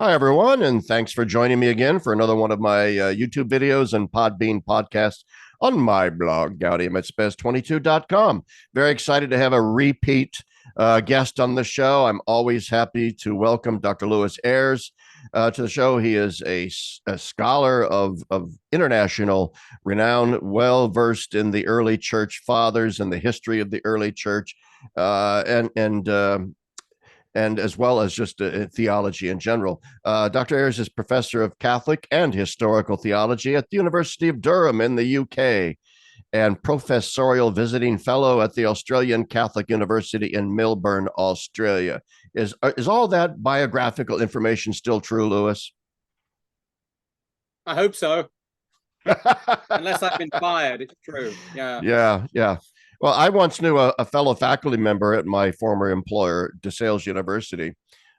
Hi, everyone, and thanks for joining me again for another one of my YouTube videos and Podbean podcasts on my blog, gaudium22.com. Very excited to have a repeat guest on the show. I'm always happy to welcome Dr. Lewis Ayres to the show. He is a scholar of international renown, well versed in the early church fathers and the history of the early church, and as well as just theology in general. Dr. Ayres is professor of Catholic and historical theology at the University of Durham in the UK and professorial visiting fellow at the Australian Catholic University in Melbourne, Australia. Is all that biographical information still true, Lewis? I hope so. Unless I've been fired, it's true. Yeah. Yeah. Well, I once knew a fellow faculty member at my former employer, DeSales University,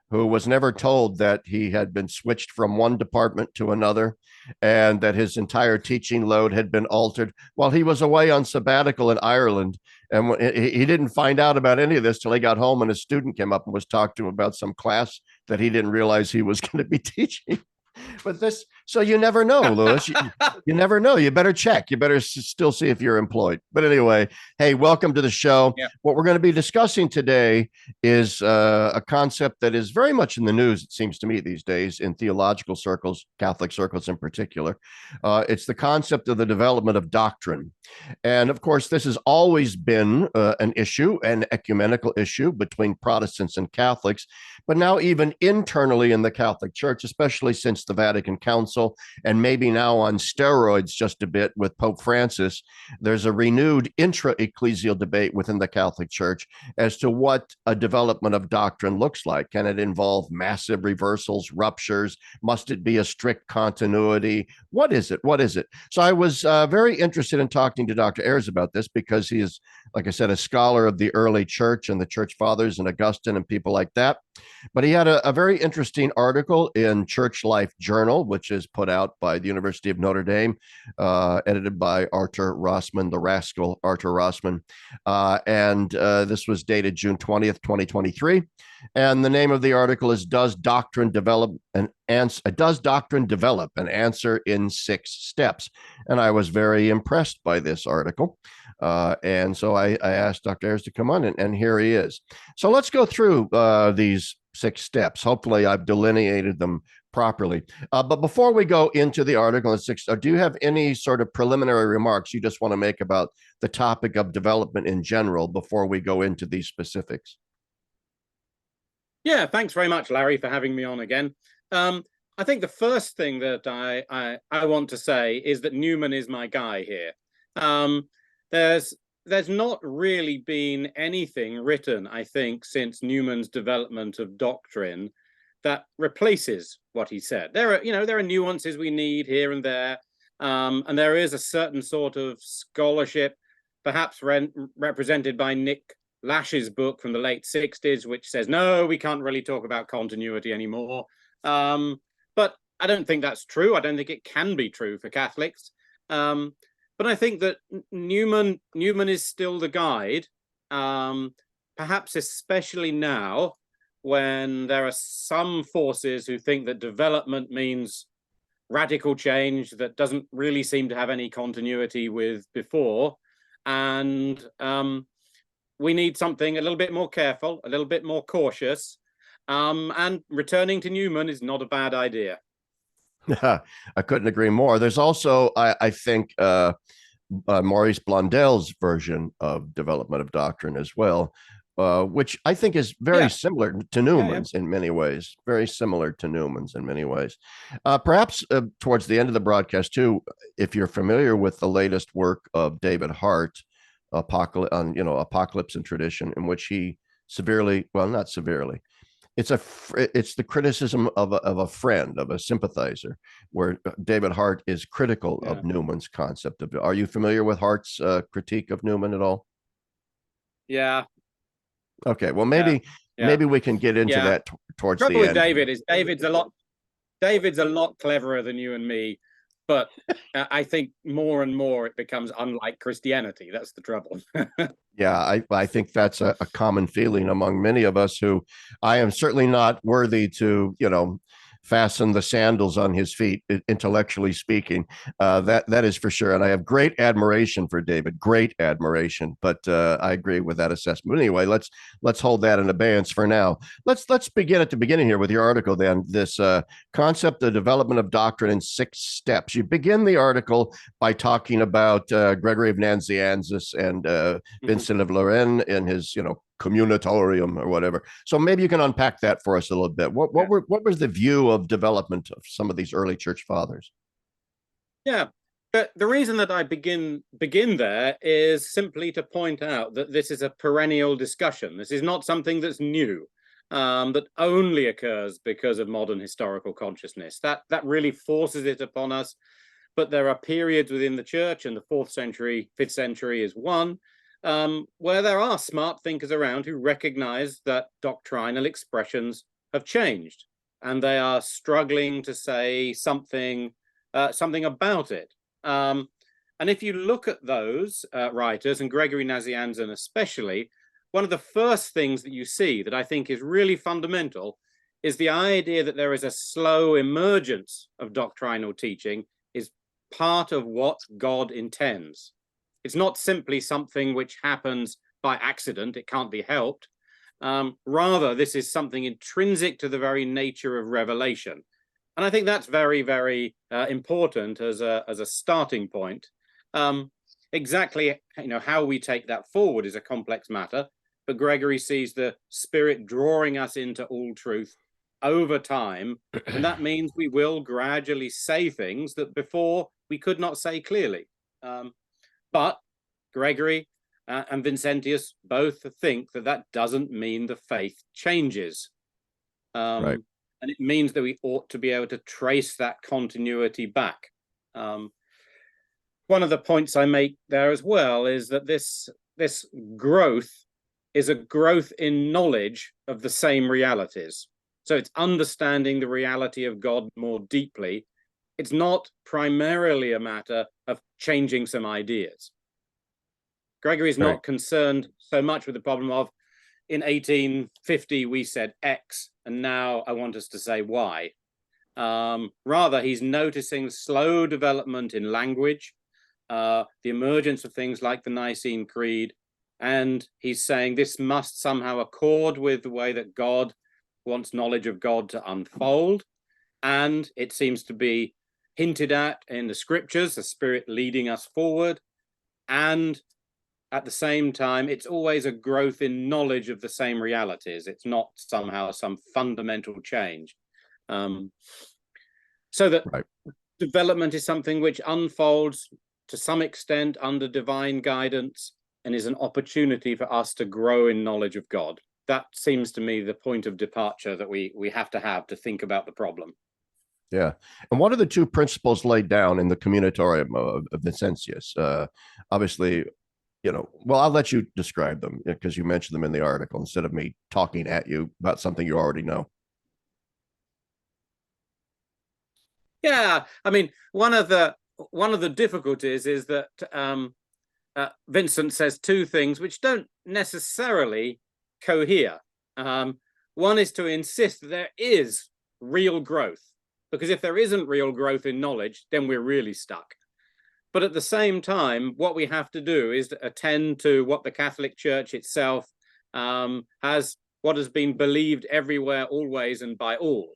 who was never told that he had been switched from one department to another and that his entire teaching load had been altered while he was away on sabbatical in Ireland. And he didn't find out about any of this till he got home and a student came up and was talking to him about some class that he didn't realize he was going to be teaching. But this, so you never know, Lewis. You never know. You better check. You better still see if you're employed. But anyway, hey, welcome to the show. Yeah. What we're going to be discussing today is a concept that is very much in the news, it seems to me, these days in theological circles, Catholic circles in particular. It's the concept of the development of doctrine. And of course, this has always been an issue, an ecumenical issue between Protestants and Catholics. But now, even internally in the Catholic Church, especially since the Vatican Council, and maybe now on steroids just a bit with Pope Francis, there's a renewed intra-ecclesial debate within the Catholic Church as to what a development of doctrine looks like. Can it involve massive reversals, ruptures? Must it be a strict continuity? What is it? What is it? So I was very interested in talking to Dr. Ayres about this because he is, like I said, a scholar of the early church and the church fathers and Augustine and people like that. But he had a very interesting article in Church Life Journal, which is put out by the University of Notre Dame, edited by Arthur Rossman, the rascal Arthur Rossman. And this was dated June 20th, 2023. And the name of the article is Does Doctrine Develop an Answer? Does Doctrine Develop an Answer in 6 Steps? And I was very impressed by this article. And so I asked Dr. Ayres to come on, and here he is. So let's go through these 6 steps. Hopefully, I've delineated them properly. But before we go into the article in 6, do you have any sort of preliminary remarks you just want to make about the topic of development in general before we go into these specifics? Yeah, thanks very much, Larry, for having me on again. I think the first thing that I want to say is that Newman is my guy here. There's not really been anything written, I think, since Newman's development of doctrine that replaces what he said. There are nuances we need here and there, and there is a certain sort of scholarship, perhaps represented by Nick Lash's book from the late 60s, which says, no, we can't really talk about continuity anymore. But I don't think that's true. I don't think it can be true for Catholics. But I think that Newman is still the guide, perhaps especially now when there are some forces who think that development means radical change that doesn't really seem to have any continuity with before. And we need something a little bit more careful, a little bit more cautious. And returning to Newman is not a bad idea. I couldn't agree more. There's also, I think, Maurice Blondel's version of development of doctrine as well, which I think is very similar to Newman's in many ways, very similar to Newman's in many ways. Perhaps towards the end of the broadcast, too, if you're familiar with the latest work of David Hart, Apocalypse and Tradition, in which he not severely, it's the criticism of a friend, of a sympathizer, where David Hart is critical of Newman's concept of. Are you familiar with Hart's critique of Newman at all? Yeah. Okay. Well, maybe we can get into that towards the end. Trouble with David is David's a lot cleverer than you and me, but I think more and more it becomes unlike Christianity. That's the trouble. Yeah, I think that's a common feeling among many of us who I am certainly not worthy to, fasten the sandals on his feet, intellectually speaking. That is for sure. And I have great admiration for David, great admiration. But I agree with that assessment. Anyway, let's hold that in abeyance for now. Let's begin at the beginning here with your article. Then this concept, the development of doctrine in 6 steps. You begin the article by talking about Gregory of Nazianzus and Vincent of Lerins in his, communitorium or whatever. So maybe you can unpack that for us a little bit. What was the view of development of some of these early church fathers? Yeah. The reason that I begin there is simply to point out that this is a perennial discussion. This is not something that's new, that only occurs because of modern historical consciousness. That really forces it upon us. But there are periods within the church, and the 4th century, 5th century is one, where there are smart thinkers around who recognize that doctrinal expressions have changed, and they are struggling to say something about it. And if you look at those writers, and Gregory Nazianzen especially, one of the first things that you see that I think is really fundamental is the idea that there is a slow emergence of doctrinal teaching is part of what God intends. It's not simply something which happens by accident. It can't be helped. Rather, this is something intrinsic to the very nature of revelation. And I think that's very, very important as a starting point. Exactly, how we take that forward is a complex matter. But Gregory sees the Spirit drawing us into all truth over time. And that means we will gradually say things that before we could not say clearly. But Gregory and Vincentius both think that doesn't mean the faith changes. Right. And it means that we ought to be able to trace that continuity back. One of the points I make there as well is that this growth is a growth in knowledge of the same realities. So it's understanding the reality of God more deeply. It's not primarily a matter of changing some ideas. Gregory is not concerned so much with the problem of, in 1850, we said X, and now I want us to say Y. Rather, he's noticing slow development in language, the emergence of things like the Nicene Creed, and he's saying this must somehow accord with the way that God wants knowledge of God to unfold. And it seems to be hinted at in the scriptures, the Spirit leading us forward. And at the same time, it's always a growth in knowledge of the same realities. It's not somehow some fundamental change. So that development is something which unfolds to some extent under divine guidance and is an opportunity for us to grow in knowledge of God. That seems to me the point of departure that we have to think about the problem. Yeah. And what are the 2 principles laid down in the communitorium of Vincentius? Obviously, well, I'll let you describe them because you mentioned them in the article instead of me talking at you about something you already know. Yeah, I mean, one of the difficulties is that Vincent says 2 things which don't necessarily cohere. One is to insist that there is real growth, because if there isn't real growth in knowledge, then we're really stuck. But at the same time, what we have to do is to attend to what the Catholic Church itself has, what has been believed everywhere, always, and by all.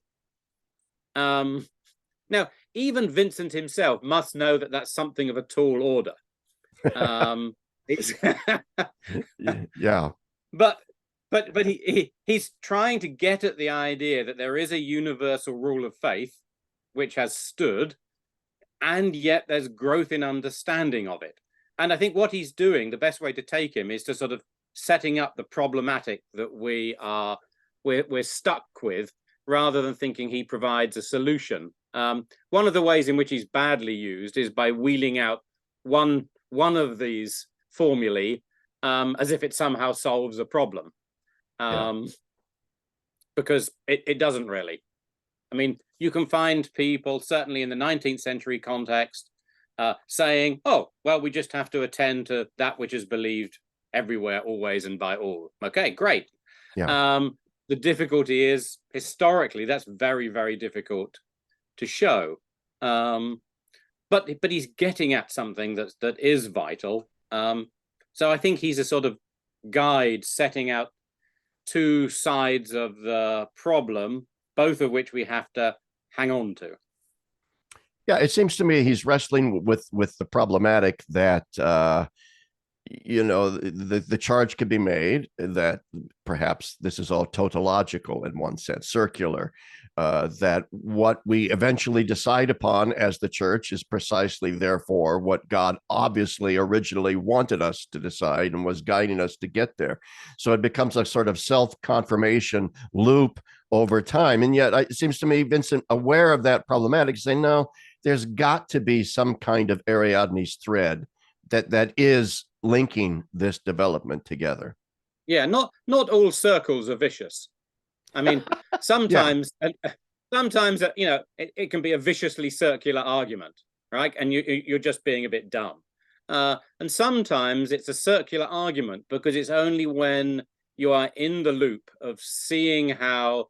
Now, even Vincent himself must know that that's something of a tall order. Yeah. But he's trying to get at the idea that there is a universal rule of faith which has stood, and yet there's growth in understanding of it. And I think what he's doing, the best way to take him is to sort of setting up the problematic that we're stuck with, rather than thinking he provides a solution. One of the ways in which he's badly used is by wheeling out one of these formulae as if it somehow solves a problem. Because it doesn't really. I mean, you can find people, certainly in the 19th century context, saying, oh, well, we just have to attend to that which is believed everywhere, always, and by all. Okay, great. Yeah. the difficulty is, historically, that's very, very difficult to show. But he's getting at something that is vital. So I think he's a sort of guide setting out two sides of the problem, both of which we have to hang on to. Yeah, it seems to me he's wrestling with the problematic that the charge could be made that perhaps this is all tautological in one sense, circular, that what we eventually decide upon as the church is precisely therefore what God obviously originally wanted us to decide and was guiding us to get there. So it becomes a sort of self-confirmation loop over time. And yet it seems to me Vincent, aware of that problematic, saying, no, there's got to be some kind of Ariadne's thread that is linking this development together. Yeah, not all circles are vicious. I mean, sometimes it can be a viciously circular argument, right? And you're just being a bit dumb. And sometimes it's a circular argument because it's only when you are in the loop of seeing how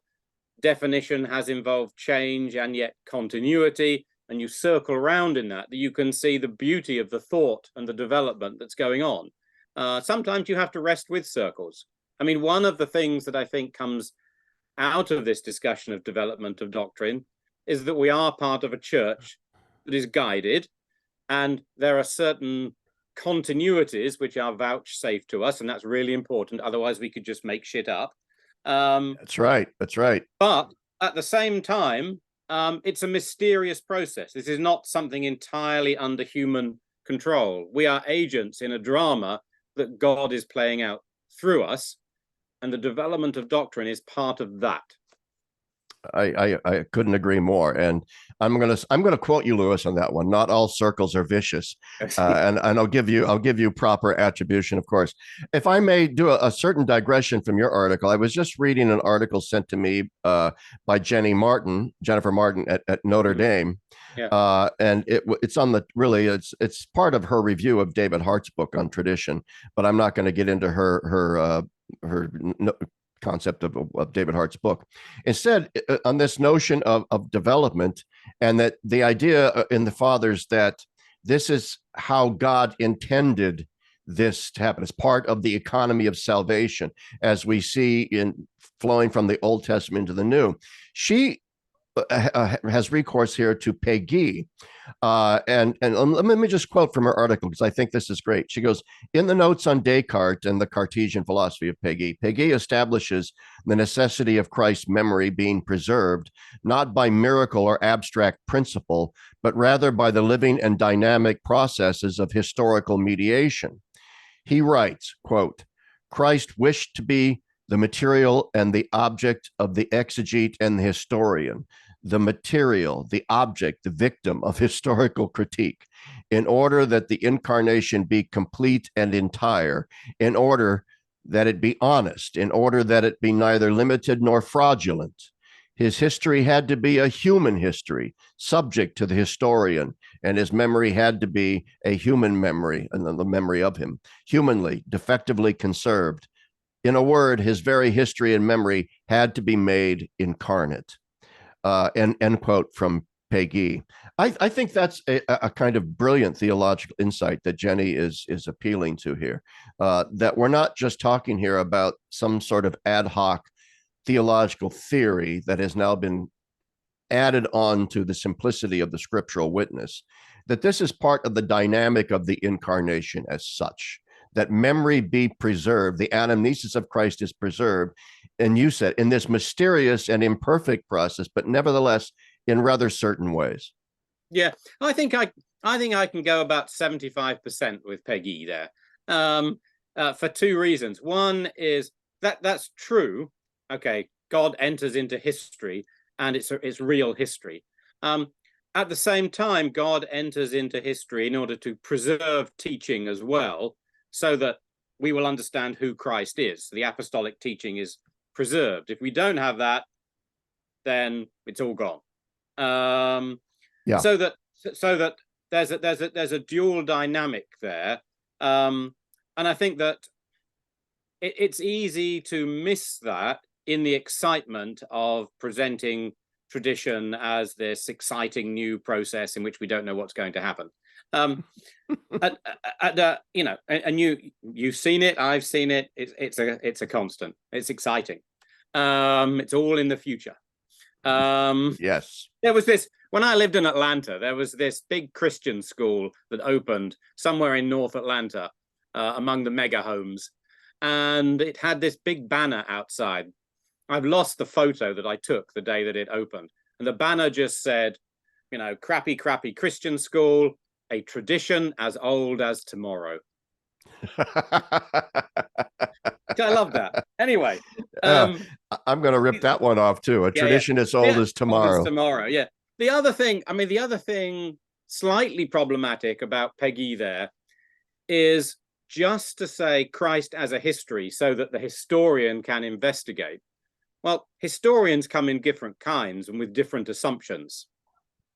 definition has involved change and yet continuity, and you circle around in that you can see the beauty of the thought and the development that's going on. Sometimes you have to rest with circles. I mean, one of the things that I think comes out of this discussion of development of doctrine is that we are part of a church that is guided, and there are certain continuities which are vouchsafed to us, and that's really important. Otherwise, we could just make shit up. That's right. But at the same time, it's a mysterious process. This is not something entirely under human control. We are agents in a drama that God is playing out through us, and the development of doctrine is part of that. I couldn't agree more, and I'm gonna quote you, Lewis, on that one. Not all circles are vicious, and I'll give you proper attribution, of course. If I may do a certain digression from your article, I was just reading an article sent to me by Jennifer Martin at Notre Dame. Yeah. And it's on it's part of her review of David Hart's book on tradition, but I'm not going to get into her concept of David Hart's book. Instead, on this notion of development, and that the idea in the fathers that this is how God intended this to happen as part of the economy of salvation, as we see in flowing from the Old Testament to the New. She has recourse here to Péguy. And let me just quote from her article, because I think this is great. She goes, in the notes on Descartes and the Cartesian philosophy of Péguy, Péguy establishes the necessity of Christ's memory being preserved, not by miracle or abstract principle, but rather by the living and dynamic processes of historical mediation. He writes, quote, Christ wished to be the material and the object of the exegete and the historian, the material, the object, the victim of historical critique, in order that the incarnation be complete and entire, in order that it be honest, in order that it be neither limited nor fraudulent. His history had to be a human history, subject to the historian, and his memory had to be a human memory, and the memory of him, humanly, defectively conserved. In a word, his very history and memory had to be made incarnate. End quote from Péguy. I think that's a kind of brilliant theological insight that Jenny is appealing to here, that we're not just talking here about some sort of ad hoc theological theory that has now been added on to the simplicity of the scriptural witness, that this is part of the dynamic of the incarnation as such, that memory be preserved, the anamnesis of Christ is preserved, and you said in this mysterious and imperfect process, but nevertheless in rather certain ways. Yeah, I think I can go about 75% with Péguy there, for two reasons. One is that's true. Okay, God enters into history, and it's real history. At the same time, God enters into history in order to preserve teaching as well, so that we will understand who Christ is. The apostolic teaching is preserved. If we don't have that, then it's all gone. So that there's a dual dynamic there, and I think that it's easy to miss that in the excitement of presenting tradition as this exciting new process in which we don't know what's going to happen. You know, and you've seen it, I've seen it. It's a constant. It's exciting. It's all in the future. Yes. There was this, when I lived in Atlanta, there was this big Christian school that opened somewhere in North Atlanta, among the mega homes, and it had this big banner outside. I've lost the photo that I took the day that it opened, and the banner just said, you know, crappy Christian school, a tradition as old as tomorrow. I love that. Anyway, I'm going to rip that one off too. A tradition as old as tomorrow. Yeah. The other thing, I mean, the other thing slightly problematic about Peggy there is just to say Christ as a history so that the historian can investigate. Well, historians come in different kinds and with different assumptions.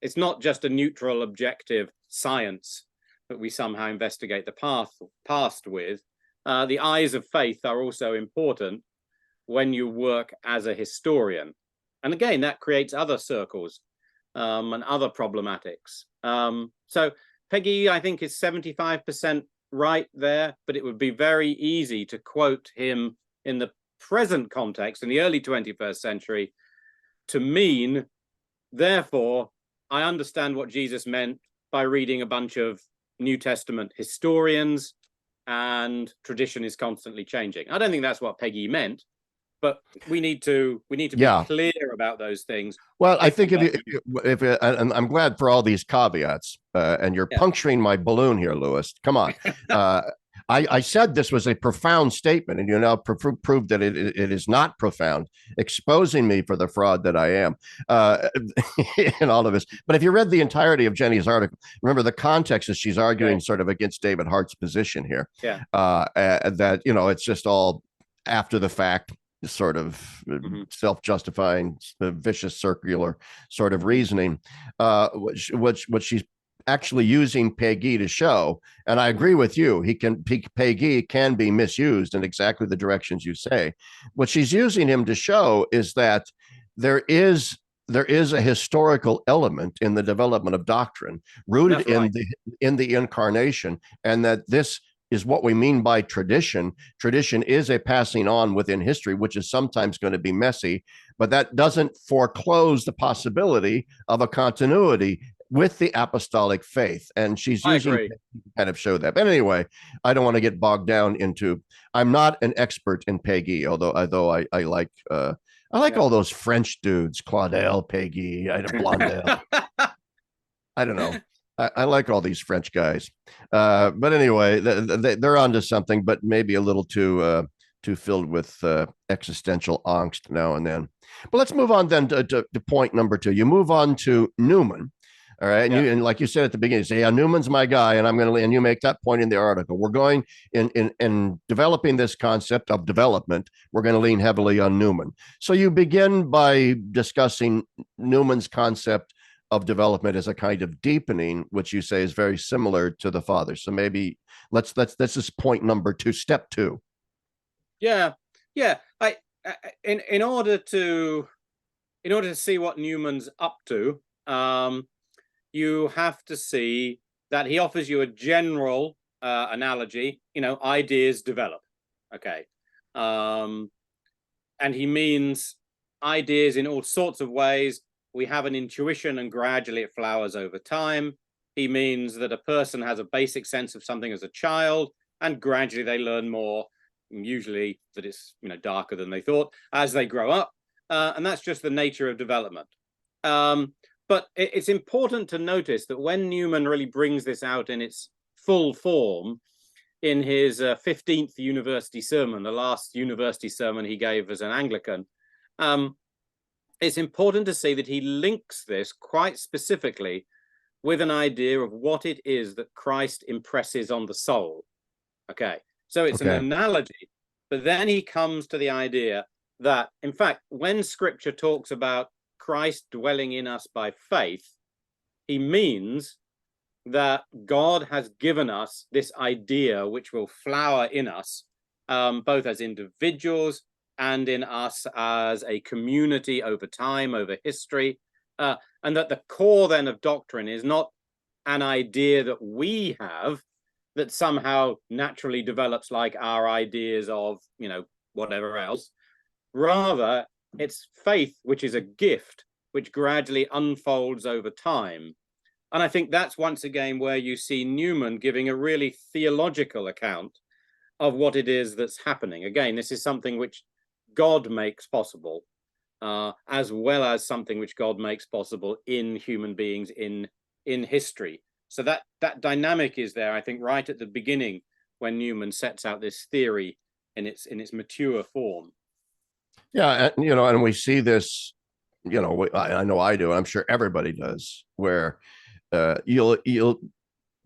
It's not just a neutral, objective science that we somehow investigate the past with. The eyes of faith are also important when you work as a historian. And again, that creates other circles and other problematics. So Peggy, I think, is 75% right there, but it would be very easy to quote him in the present context, in the early 21st century, to mean, therefore, I understand what Jesus meant by reading a bunch of New Testament historians, and tradition is constantly changing. I don't think that's what Peggy meant, but we need to be clear about those things. Well, I think and I'm glad for all these caveats, and you're puncturing my balloon here, Lewis. Come on. I said this was a profound statement, and you now proved that it is not profound, exposing me for the fraud that I am in all of this. But if you read the entirety of Jenny's article, remember the context is she's arguing sort of against David Hart's position here. That, you know, it's just all after the fact, sort of self-justifying, vicious circular sort of reasoning, which she's actually using Peggy to show. And I agree with you. Peggy can be misused in exactly the directions you say. What she's using him to show is that there is a historical element in the development of doctrine rooted in the incarnation, and that this is what we mean by tradition. Tradition is a passing on within history, which is sometimes going to be messy, but that doesn't foreclose the possibility of a continuity with the apostolic faith. And she's using to kind of show that. But anyway, I don't want to get bogged down into, I'm not an expert in Peggy, although I like all those French dudes, Claudel, Peggy, Blondel. I don't know. I like all these French guys. But anyway, they're onto something, but maybe a little too filled with existential angst now and then. But let's move on then to point number 2. You move on to Newman. All right. And like you said at the beginning, you say, yeah, Newman's my guy. And and you make that point in the article. We're going in developing this concept of development. We're going to lean heavily on Newman. So you begin by discussing Newman's concept of development as a kind of deepening, which you say is very similar to the Father. So maybe this is point number 2, step 2. Yeah. In order to see what Newman's up to, you have to see that he offers you a general analogy. You know, ideas develop. Okay. And he means ideas in all sorts of ways. We have an intuition and gradually it flowers over time. He means that a person has a basic sense of something as a child and gradually they learn more, usually that it's, you know, darker than they thought as they grow up. And that's just the nature of development. But it's important to notice that when Newman really brings this out in its full form in his 15th university sermon, the last university sermon he gave as an Anglican, it's important to see that he links this quite specifically with an idea of what it is that Christ impresses on the soul. Okay, so it's an analogy, but then he comes to the idea that, in fact, when Scripture talks about Christ dwelling in us by faith, he means that God has given us this idea which will flower in us, both as individuals and in us as a community over time, over history, and that the core then of doctrine is not an idea that we have that somehow naturally develops like our ideas of, whatever else. Rather, it's faith, which is a gift, which gradually unfolds over time. And I think that's once again where you see Newman giving a really theological account of what it is that's happening. Again, this is something which God makes possible, as well as something which God makes possible in human beings in history. So that dynamic is there, I think, right at the beginning when Newman sets out this theory in its mature form. Yeah, and we see this, I know I do, I'm sure everybody does, where you'll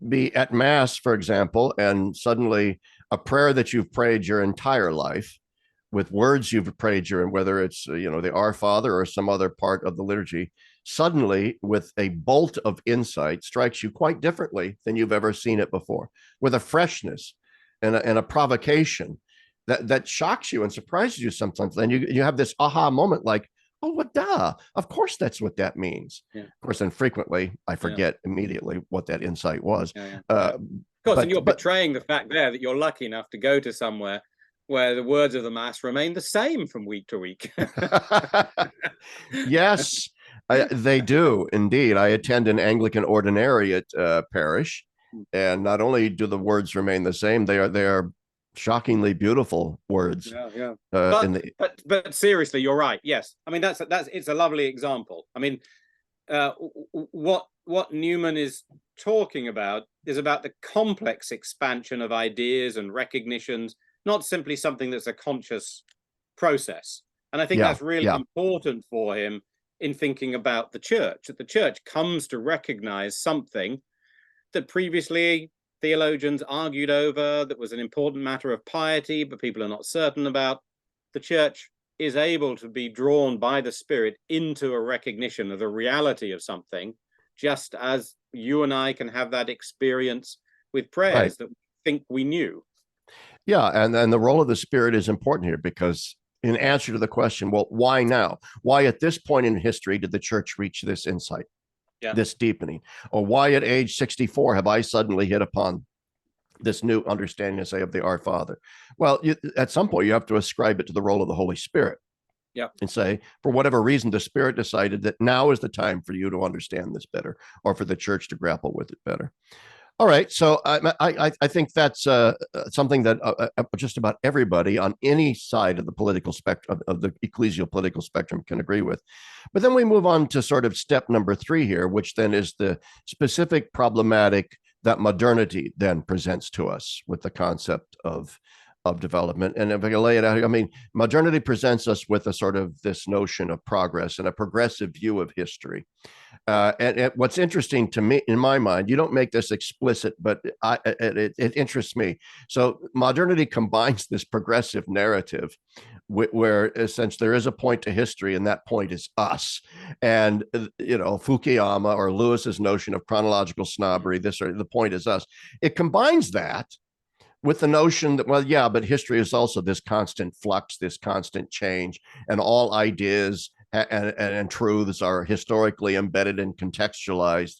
be at mass, for example, and suddenly a prayer that you've prayed your entire life with words you've prayed whether it's the Our Father or some other part of the liturgy, suddenly with a bolt of insight strikes you quite differently than you've ever seen it before, with a freshness and a provocation that shocks you and surprises you sometimes. Then you have this aha moment, like, oh, what, duh, of course that's what that means. Yeah. Of course, and frequently I forget immediately what that insight was. Of course, and you're betraying the fact there that you're lucky enough to go to somewhere where the words of the Mass remain the same from week to week. Yes, they do indeed. I attend an Anglican ordinariate parish, and not only do the words remain the same, they are shockingly beautiful words. Yeah. But seriously, you're right. Yes, I mean that's it's a lovely example. I mean, what Newman is talking about is about the complex expansion of ideas and recognitions, not simply something that's a conscious process. And I think that's really important for him in thinking about the church. That the church comes to recognize something that previously theologians argued over, that was an important matter of piety, but people are not certain about. The church is able to be drawn by the Spirit into a recognition of the reality of something, just as you and I can have that experience with prayers that we think we knew. Yeah, and the role of the Spirit is important here, because in answer to the question, well, why now? Why at this point in history did the church reach this insight? This deepening? Or why at age 64 have I suddenly hit upon this new understanding, say, of the Our Father? Well, at some point you have to ascribe it to the role of the Holy Spirit. And say, for whatever reason, the Spirit decided that now is the time for you to understand this better, or for the church to grapple with it better. All right, so I think that's something that just about everybody on any side of the political spectrum, of the ecclesial political spectrum, can agree with. But then we move on to sort of step number 3 here, which then is the specific problematic that modernity then presents to us with the concept of development. And if I can lay it out, I mean, modernity presents us with a sort of this notion of progress and a progressive view of history. And what's interesting to me, in my mind, you don't make this explicit, but it interests me. So modernity combines this progressive narrative where essentially there is a point to history, and that point is us. And, Fukuyama or Lewis's notion of chronological snobbery, the point is us. It combines that with the notion that, well, yeah, but history is also this constant flux, this constant change, and all ideas and truths are historically embedded and contextualized.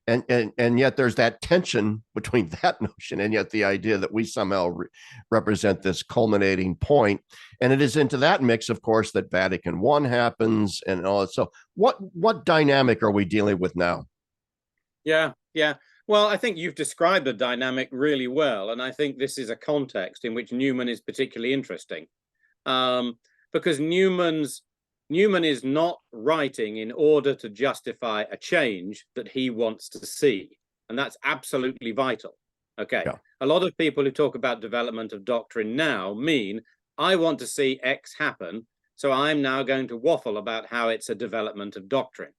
And yet there's that tension between that notion and yet the idea that we somehow represent this culminating point. And it is into that mix, of course, that Vatican I happens and all that. So what dynamic are we dealing with now? Yeah. Well, I think you've described the dynamic really well. And I think this is a context in which Newman is particularly interesting, because Newman is not writing in order to justify a change that he wants to see. And that's absolutely vital. Okay. Yeah. A lot of people who talk about development of doctrine now mean, I want to see X happen, so I'm now going to waffle about how it's a development of doctrine.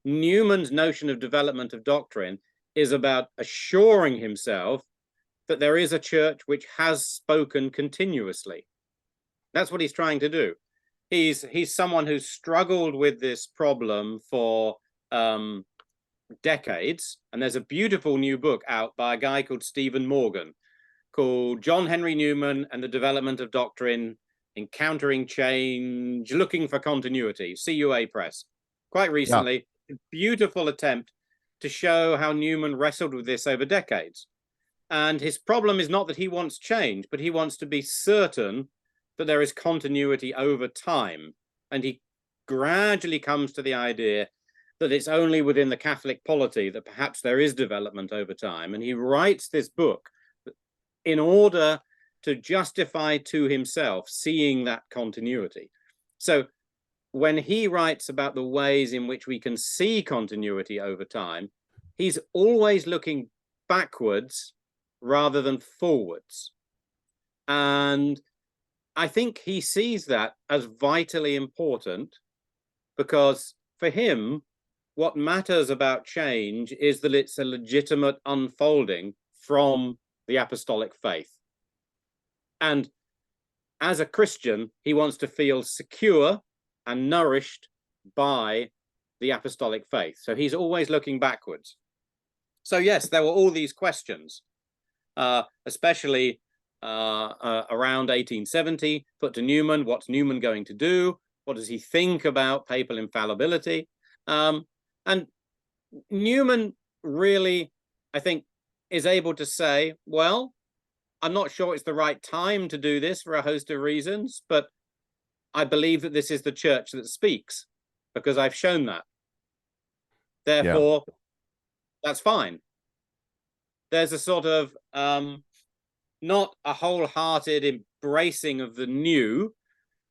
Newman's notion of development of doctrine is about assuring himself that there is a church which has spoken continuously. That's what he's trying to do. He's someone who's struggled with this problem for decades, and there's a beautiful new book out by a guy called Stephen Morgan called John Henry Newman and the Development of Doctrine Encountering Change, Looking for Continuity, CUA Press, quite recently. A beautiful attempt to show how Newman wrestled with this over decades. And his problem is not that he wants change, but he wants to be certain that there is continuity over time. And he gradually comes to the idea that it's only within the Catholic polity that perhaps there is development over time. And he writes this book in order to justify to himself seeing that continuity. So when he writes about the ways in which we can see continuity over time, he's always looking backwards rather than forwards. And I think he sees that as vitally important, because for him, what matters about change is that it's a legitimate unfolding from the apostolic faith. And as a Christian, he wants to feel secure and nourished by the apostolic faith. So he's always looking backwards. So yes, there were all these questions, especially around 1870, put to Newman. What's Newman going to do? What does he think about papal infallibility? And Newman really, I think, is able to say, well, I'm not sure it's the right time to do this for a host of reasons, but I believe that this is the church that speaks, because I've shown that. Therefore, that's fine. There's a sort of not a wholehearted embracing of the new,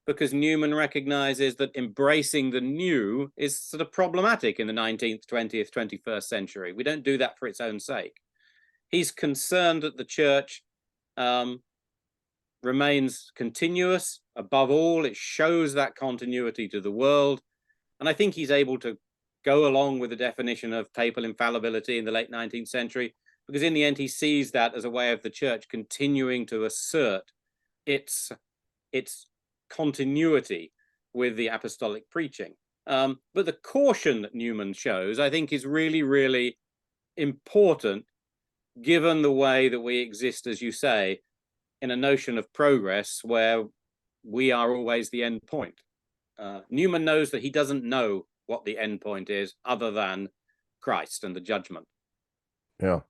because Newman recognizes that embracing the new is sort of problematic in the 19th, 20th, 21st century. We don't do that for its own sake. He's concerned that the church remains continuous. Above all, it shows that continuity to the world. And I think he's able to go along with the definition of papal infallibility in the late 19th century, because in the end, he sees that as a way of the church continuing to assert its continuity with the apostolic preaching. But the caution that Newman shows, I think, is really, really important, given the way that we exist, as you say, in a notion of progress where we are always the end point. Newman knows that he doesn't know what the end point is other than Christ and the judgment. Yeah.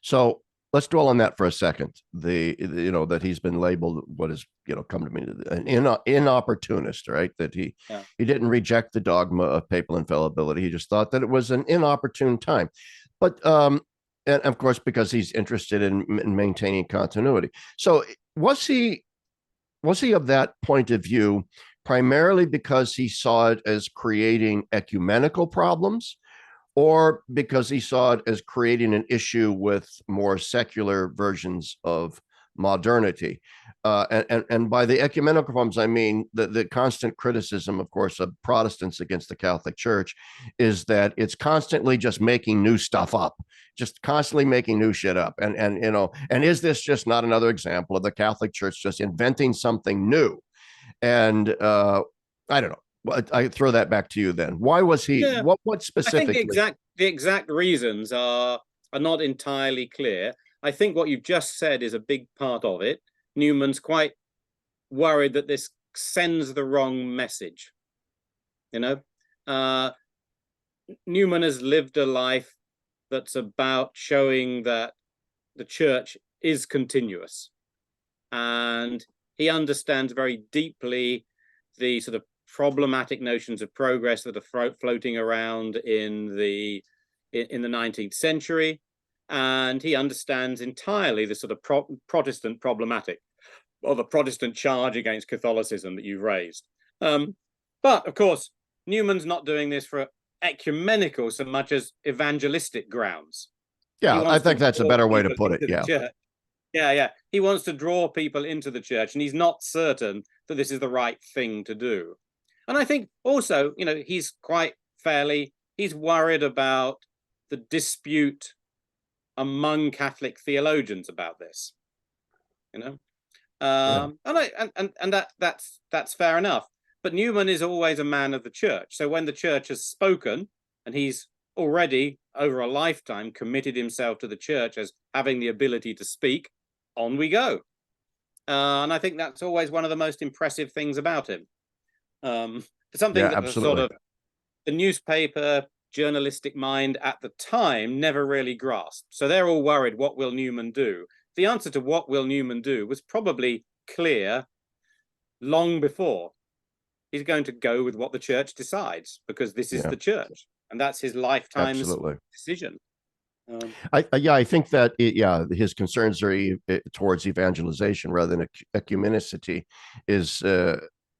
So let's dwell on that for a second. That he's been labeled what has come to me an inopportunist, right? That he didn't reject the dogma of papal infallibility. He just thought that it was an inopportune time. But and of course, because he's interested in maintaining continuity. So was he of that point of view primarily because he saw it as creating ecumenical problems, or because he saw it as creating an issue with more secular versions of modernity? And by the ecumenical problems, I mean the constant criticism, of course, of Protestants against the Catholic Church is that it's constantly just making new stuff up, just constantly making new shit up. And is this just not another example of the Catholic Church just inventing something new? And I don't know. I throw that back to you then. Why was he? Yeah. What specifically? I think the exact reasons are not entirely clear. I think what you've just said is a big part of it. Newman's quite worried that this sends the wrong message. Newman has lived a life that's about showing that the church is continuous, and he understands very deeply the sort of problematic notions of progress that are floating around in the 19th century, and he understands entirely the sort of Protestant problematic, or the Protestant charge against Catholicism that you've raised. But of course, Newman's not doing this for ecumenical so much as evangelistic grounds. Yeah, I think that's a better way to put it. Yeah. He wants to draw people into the church, and he's not certain that this is the right thing to do. And I think also, he's he's worried about the dispute among Catholic theologians about this, and that's fair enough. But Newman is always a man of the church. So when the church has spoken, and he's already over a lifetime committed himself to the church as having the ability to speak, on we go. And I think that's always one of the most impressive things about him. Something Yeah, that the sort absolutely. of the newspaper journalistic mind at the time never really grasped. So they're all worried, what will Newman do? The answer to what will Newman do was probably clear long before. He's going to go with what the church decides, because this is Yeah, the church, and that's his lifetime's absolutely. decision. I think that his concerns are towards evangelization rather than ecumenicity is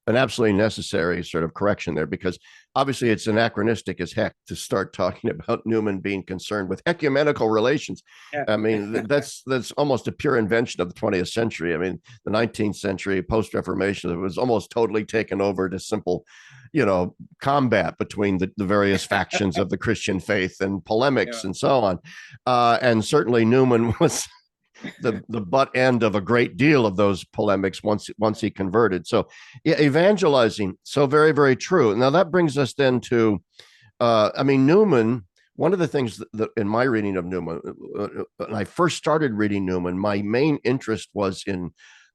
an absolutely necessary sort of correction there, because obviously it's anachronistic as heck to start talking about Newman being concerned with ecumenical relations. Yeah. I mean, that's almost a pure invention of the 20th century. I mean, the 19th century post-Reformation, it was almost totally taken over to simple, combat between the various factions of the Christian faith and polemics and so on. And certainly Newman was the butt end of a great deal of those polemics once he converted. So yeah, evangelizing, so very, very true. Now that brings us then to Newman. One of the things that in my reading of Newman, when I first started reading Newman, my main interest was in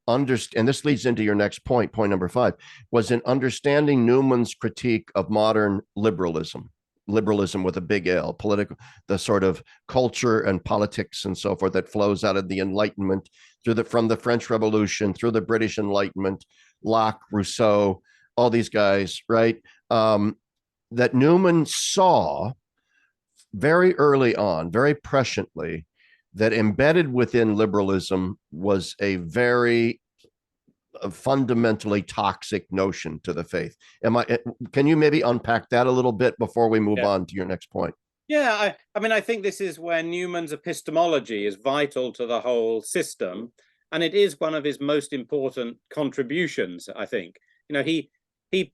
and this leads into your next point number 5, was in understanding Newman's critique of modern liberalism with a big L, political, the sort of culture and politics and so forth that flows out of the Enlightenment from the French Revolution through the British Enlightenment, Locke, Rousseau, all these guys, right? That Newman saw very early on, very presciently, that embedded within liberalism was a very fundamentally toxic notion to the faith. Can you maybe unpack that a little bit before we move on to your next point? Yeah, I think this is where Newman's epistemology is vital to the whole system, and it is one of his most important contributions, I think. He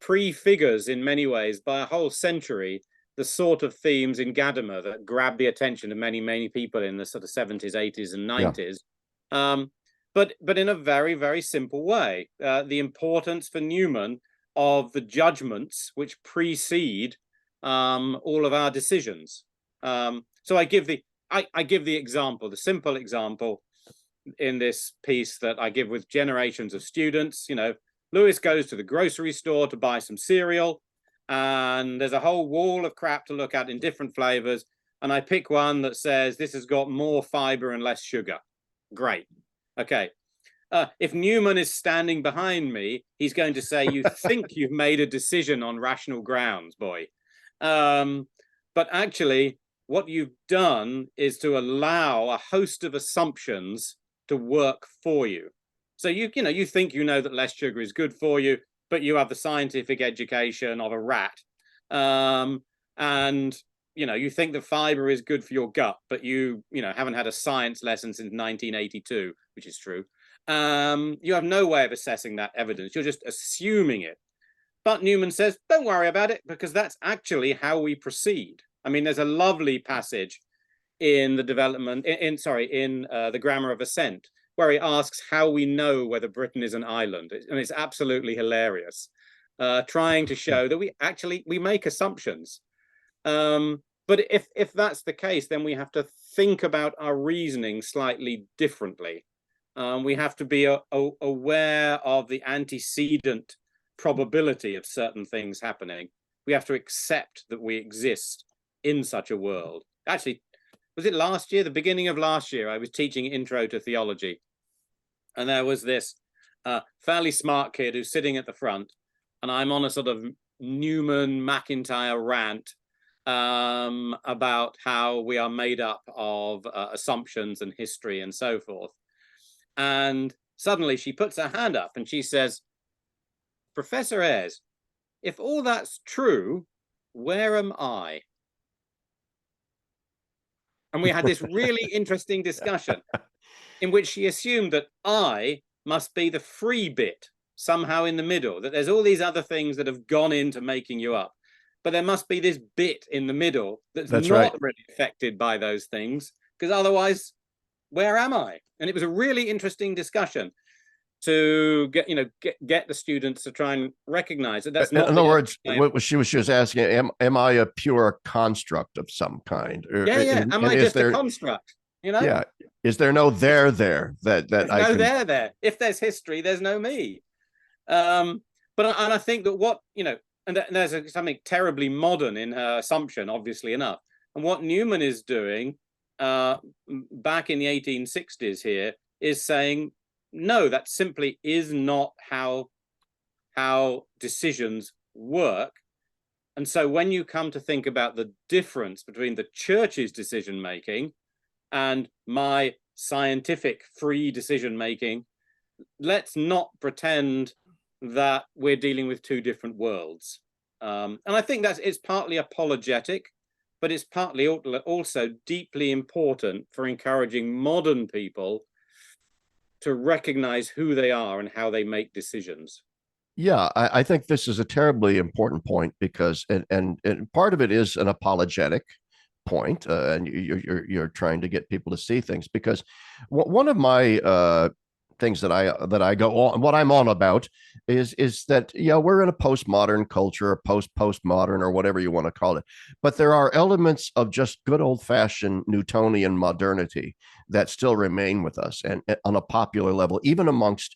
prefigures in many ways by a whole century the sort of themes in Gadamer that grabbed the attention of many, many people in the sort of 70s, 80s, and 90s. Yeah. But in a very, very simple way. The importance for Newman of the judgments which precede all of our decisions. So I give the example, the simple example in this piece that I give with generations of students. Lewis goes to the grocery store to buy some cereal, and there's a whole wall of crap to look at in different flavors. And I pick one that says this has got more fiber and less sugar. Great. Okay. If Newman is standing behind me, he's going to say, you think you've made a decision on rational grounds, boy. But actually, what you've done is to allow a host of assumptions to work for you. So you think that less sugar is good for you, but you have the scientific education of a rat. And you think that fiber is good for your gut, but you haven't had a science lesson since 1982, which is true. You have no way of assessing that evidence. You're just assuming it. But Newman says, don't worry about it, because that's actually how we proceed. I mean, there's a lovely passage in the development, in the Grammar of Assent, where he asks how we know whether Britain is an island. And it's absolutely hilarious, trying to show that we make assumptions. But if that's the case, then we have to think about our reasoning slightly differently. We have to be aware of the antecedent probability of certain things happening. We have to accept that we exist in such a world. Actually, was it last year, the beginning of last year, I was teaching Intro to Theology, and there was this fairly smart kid who's sitting at the front, and I'm on a sort of Newman McIntyre rant about how we are made up of assumptions and history and so forth. And suddenly she puts her hand up and she says, Professor Ayres, if all that's true, where am I? And we had this really interesting discussion in which she assumed that I must be the free bit somehow in the middle, that there's all these other things that have gone into making you up, but there must be this bit in the middle that's not really affected by those things, because otherwise, where am I? And it was a really interesting discussion to get the students to try and recognize that that's not. In other words, what she was asking, am I a pure construct of some kind? Am I just a construct? You know, Yeah. Is there no there there that there's I no can? there. If there's history, there's no me. Um, but and I think that what and there's something terribly modern in her assumption, obviously enough. And what Newman is doing back in the 1860s here is saying, no, that simply is not how decisions work. And so when you come to think about the difference between the church's decision making and my scientific free decision making, let's not pretend that we're dealing with two different worlds. And I think it's partly apologetic, but it's partly also deeply important for encouraging modern people to recognize who they are and how they make decisions. Yeah, I think this is a terribly important point because, and part of it is an apologetic point, and you're trying to get people to see things because one of my things that I go on, what I'm on about is that we're in a postmodern culture, or postmodern, or whatever you want to call it, but there are elements of just good old fashioned Newtonian modernity that still remain with us, and on a popular level, even amongst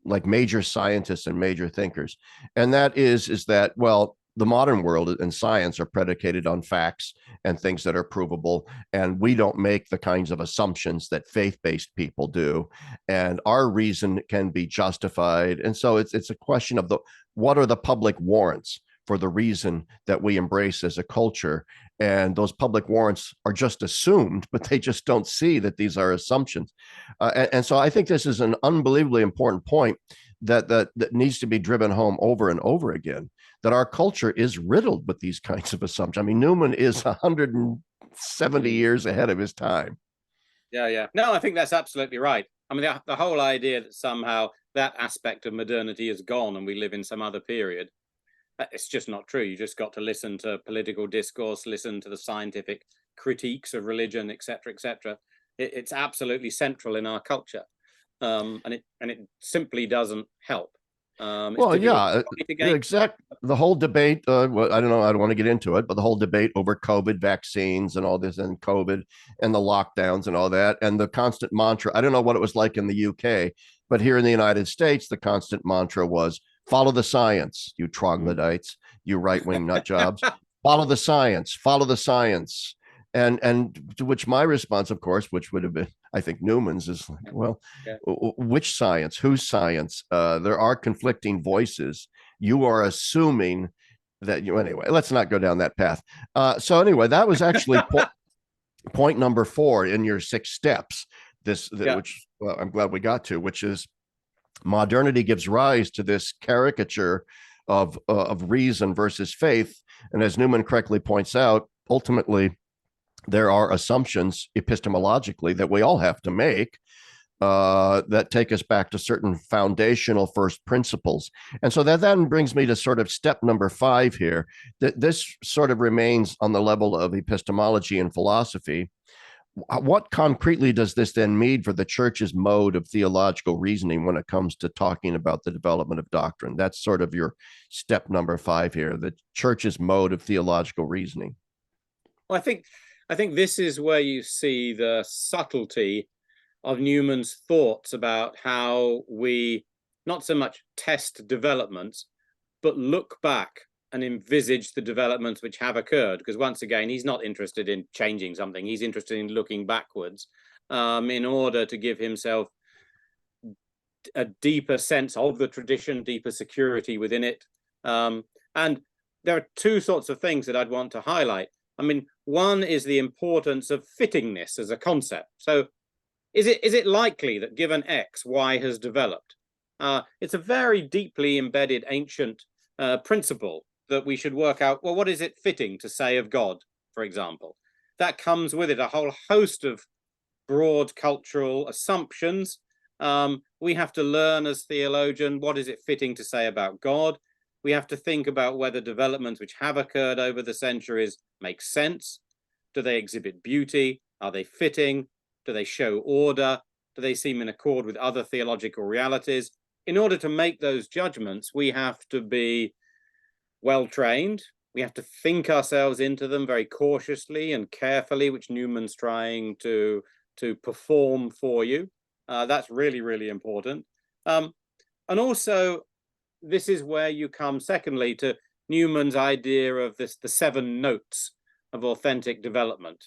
like major scientists and major thinkers. And that is that, well, the modern world and science are predicated on facts and things that are provable, and we don't make the kinds of assumptions that faith-based people do, and our reason can be justified. And so it's a question of what are the public warrants for the reason that we embrace as a culture. And those public warrants are just assumed, but they just don't see that these are assumptions. And so I think this is an unbelievably important point that needs to be driven home over and over again, that our culture is riddled with these kinds of assumptions. I mean, Newman is 170 years ahead of his time. Yeah. No, I think that's absolutely right. I mean, the whole idea that somehow that aspect of modernity is gone and we live in some other period, it's just not true. You just got to listen to political discourse, listen to the scientific critiques of religion, etc., etc. It's absolutely central in our culture, and it simply doesn't help. Well, yeah, the whole debate. I don't know. I don't want to get into it, but the whole debate over COVID vaccines and all this, and COVID and the lockdowns and all that, and the constant mantra. I don't know what it was like in the UK, but here in the United States, the constant mantra was follow the science, you troglodytes, you right wing nut jobs. Follow the science. Follow the science. And to which my response, of course, which would have been, I think, Newman's, is like, well, which science? Whose science? There are conflicting voices. You are assuming that anyway, let's not go down that path. So anyway, that was actually point number 4 in your 6 steps. Which, well, I'm glad we got to, which is modernity gives rise to this caricature of reason versus faith. And as Newman correctly points out, ultimately, there are assumptions epistemologically that we all have to make that take us back to certain foundational first principles. And so that then brings me to sort of step number 5 here, that this sort of remains on the level of epistemology and philosophy. What concretely does this then mean for the church's mode of theological reasoning when it comes to talking about the development of doctrine? That's sort of your step number 5 here, the church's mode of theological reasoning. Well, I think this is where you see the subtlety of Newman's thoughts about how we not so much test developments, but look back and envisage the developments which have occurred. Because once again, he's not interested in changing something. He's interested in looking backwards in order to give himself a deeper sense of the tradition, deeper security within it. And there are 2 sorts of things that I'd want to highlight. I mean, one is the importance of fittingness as a concept. So is it likely that given X, Y has developed? It's a very deeply embedded ancient principle that we should work out, well, what is it fitting to say of God, for example? That comes with it a whole host of broad cultural assumptions. We have to learn as theologian, what is it fitting to say about God? We have to think about whether developments which have occurred over the centuries make sense. Do they exhibit beauty? Are they fitting? Do they show order? Do they seem in accord with other theological realities? In order to make those judgments, we have to be well trained. We have to think ourselves into them very cautiously and carefully, which Newman's trying to to perform for you. That's really, really important. And also, this is where you come, secondly, to Newman's idea of the 7 notes of authentic development.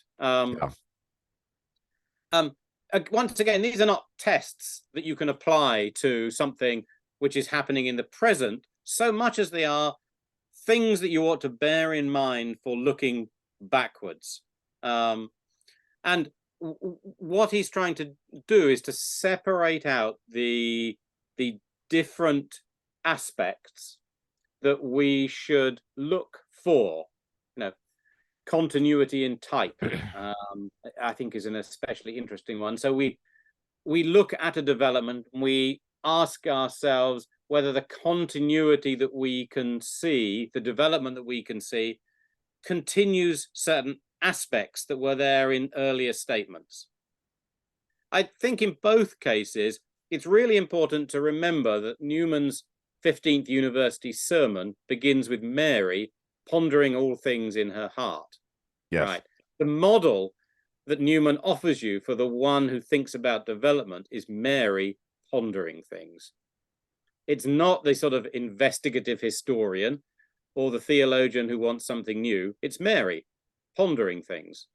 Once again, these are not tests that you can apply to something which is happening in the present, so much as they are things that you ought to bear in mind for looking backwards. And what he's trying to do is to separate out the different aspects that we should look for. Continuity in type, I think, is an especially interesting one. So we look at a development and we ask ourselves whether the continuity that we can see, the development that we can see, continues certain aspects that were there in earlier statements. I think in both cases, it's really important to remember that Newman's 15th University sermon begins with Mary pondering all things in her heart. Yes. Right. The model that Newman offers you for the one who thinks about development is Mary pondering things. It's not the sort of investigative historian or the theologian who wants something new. It's Mary pondering things.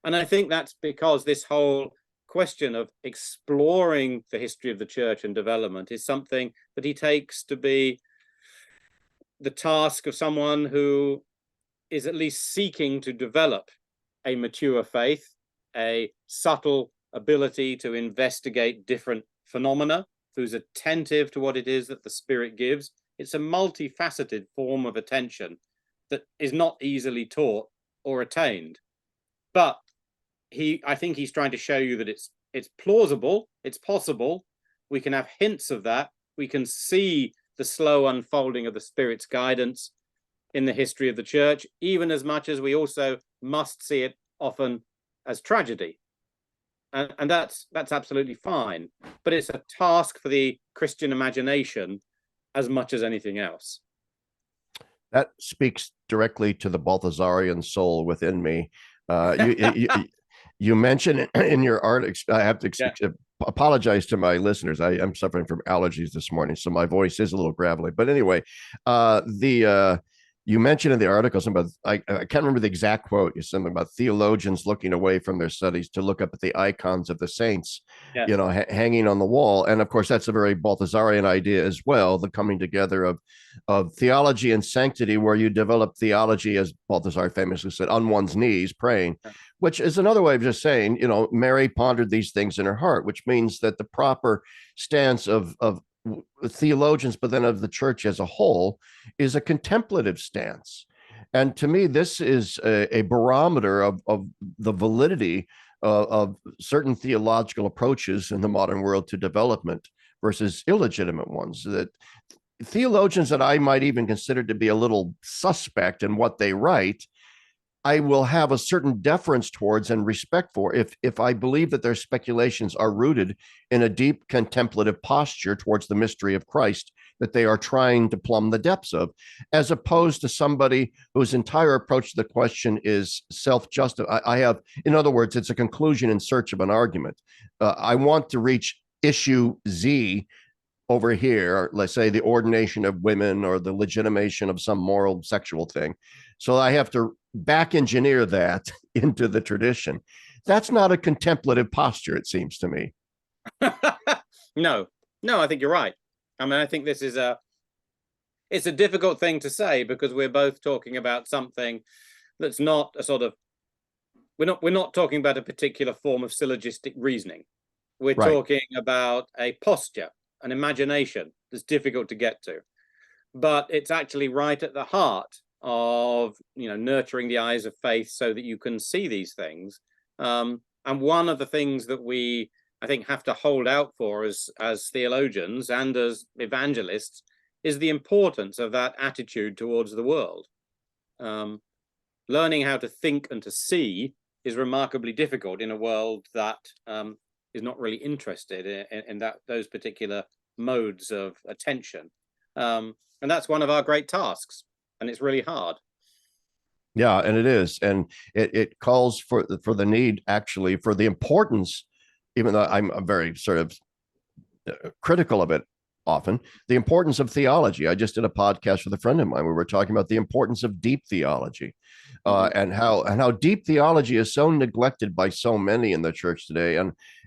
And I think that's because this whole question of exploring the history of the church and development is something that he takes to be the task of someone who is at least seeking to develop a mature faith, a subtle ability to investigate different phenomena, who's attentive to what it is that the Spirit gives. It's a multifaceted form of attention that is not easily taught or attained. But I think he's trying to show you that it's plausible, it's possible. We can have hints of that. We can see the slow unfolding of the Spirit's guidance in the history of the church, even as much as we also must see it often as tragedy. And that's absolutely fine. But it's a task for the Christian imagination as much as anything else. That speaks directly to the Balthasarian soul within me. You mentioned in your article, I have to apologize to my listeners. I'm suffering from allergies this morning, so my voice is a little gravelly. But anyway, you mentioned in the article something about, I can't remember the exact quote. You said something about theologians looking away from their studies to look up at the icons of the saints, hanging on the wall. And of course, that's a very Balthasarian idea as well, the coming together of theology and sanctity, where you develop theology, as Balthasar famously said, on one's knees, praying, which is another way of just saying, Mary pondered these things in her heart, which means that the proper stance of theologians, but then of the church as a whole, is a contemplative stance. And to me, this is a barometer of the validity of certain theological approaches in the modern world to development versus illegitimate ones. That theologians that I might even consider to be a little suspect in what they write, I will have a certain deference towards and respect for if I believe that their speculations are rooted in a deep contemplative posture towards the mystery of Christ that they are trying to plumb the depths of, as opposed to somebody whose entire approach to the question is self-justified. I have, in other words, it's a conclusion in search of an argument. I want to reach issue Z over here, let's say the ordination of women or the legitimation of some moral sexual thing. So I have to back engineer that into the tradition. That's not a contemplative posture, it seems to me. No, I think you're right. I mean, I think this is it's a difficult thing to say, because we're both talking about something that's not a sort of, we're not talking about a particular form of syllogistic reasoning. We're talking about a posture, an imagination that's difficult to get to, but it's actually right at the heart of nurturing the eyes of faith so that you can see these things. And one of the things that we, I think, have to hold out for as theologians and as evangelists is the importance of that attitude towards the world. Learning how to think and to see is remarkably difficult in a world that is not really interested in those particular modes of attention. And that's one of our great tasks. And it's really hard. Yeah, and it is. And it calls for the need, actually, for the importance even though I'm very sort of critical of it often, the importance of theology. I just did a podcast with a friend of mine. We were talking about the importance of deep theology, and how deep theology is so neglected by so many in the church today,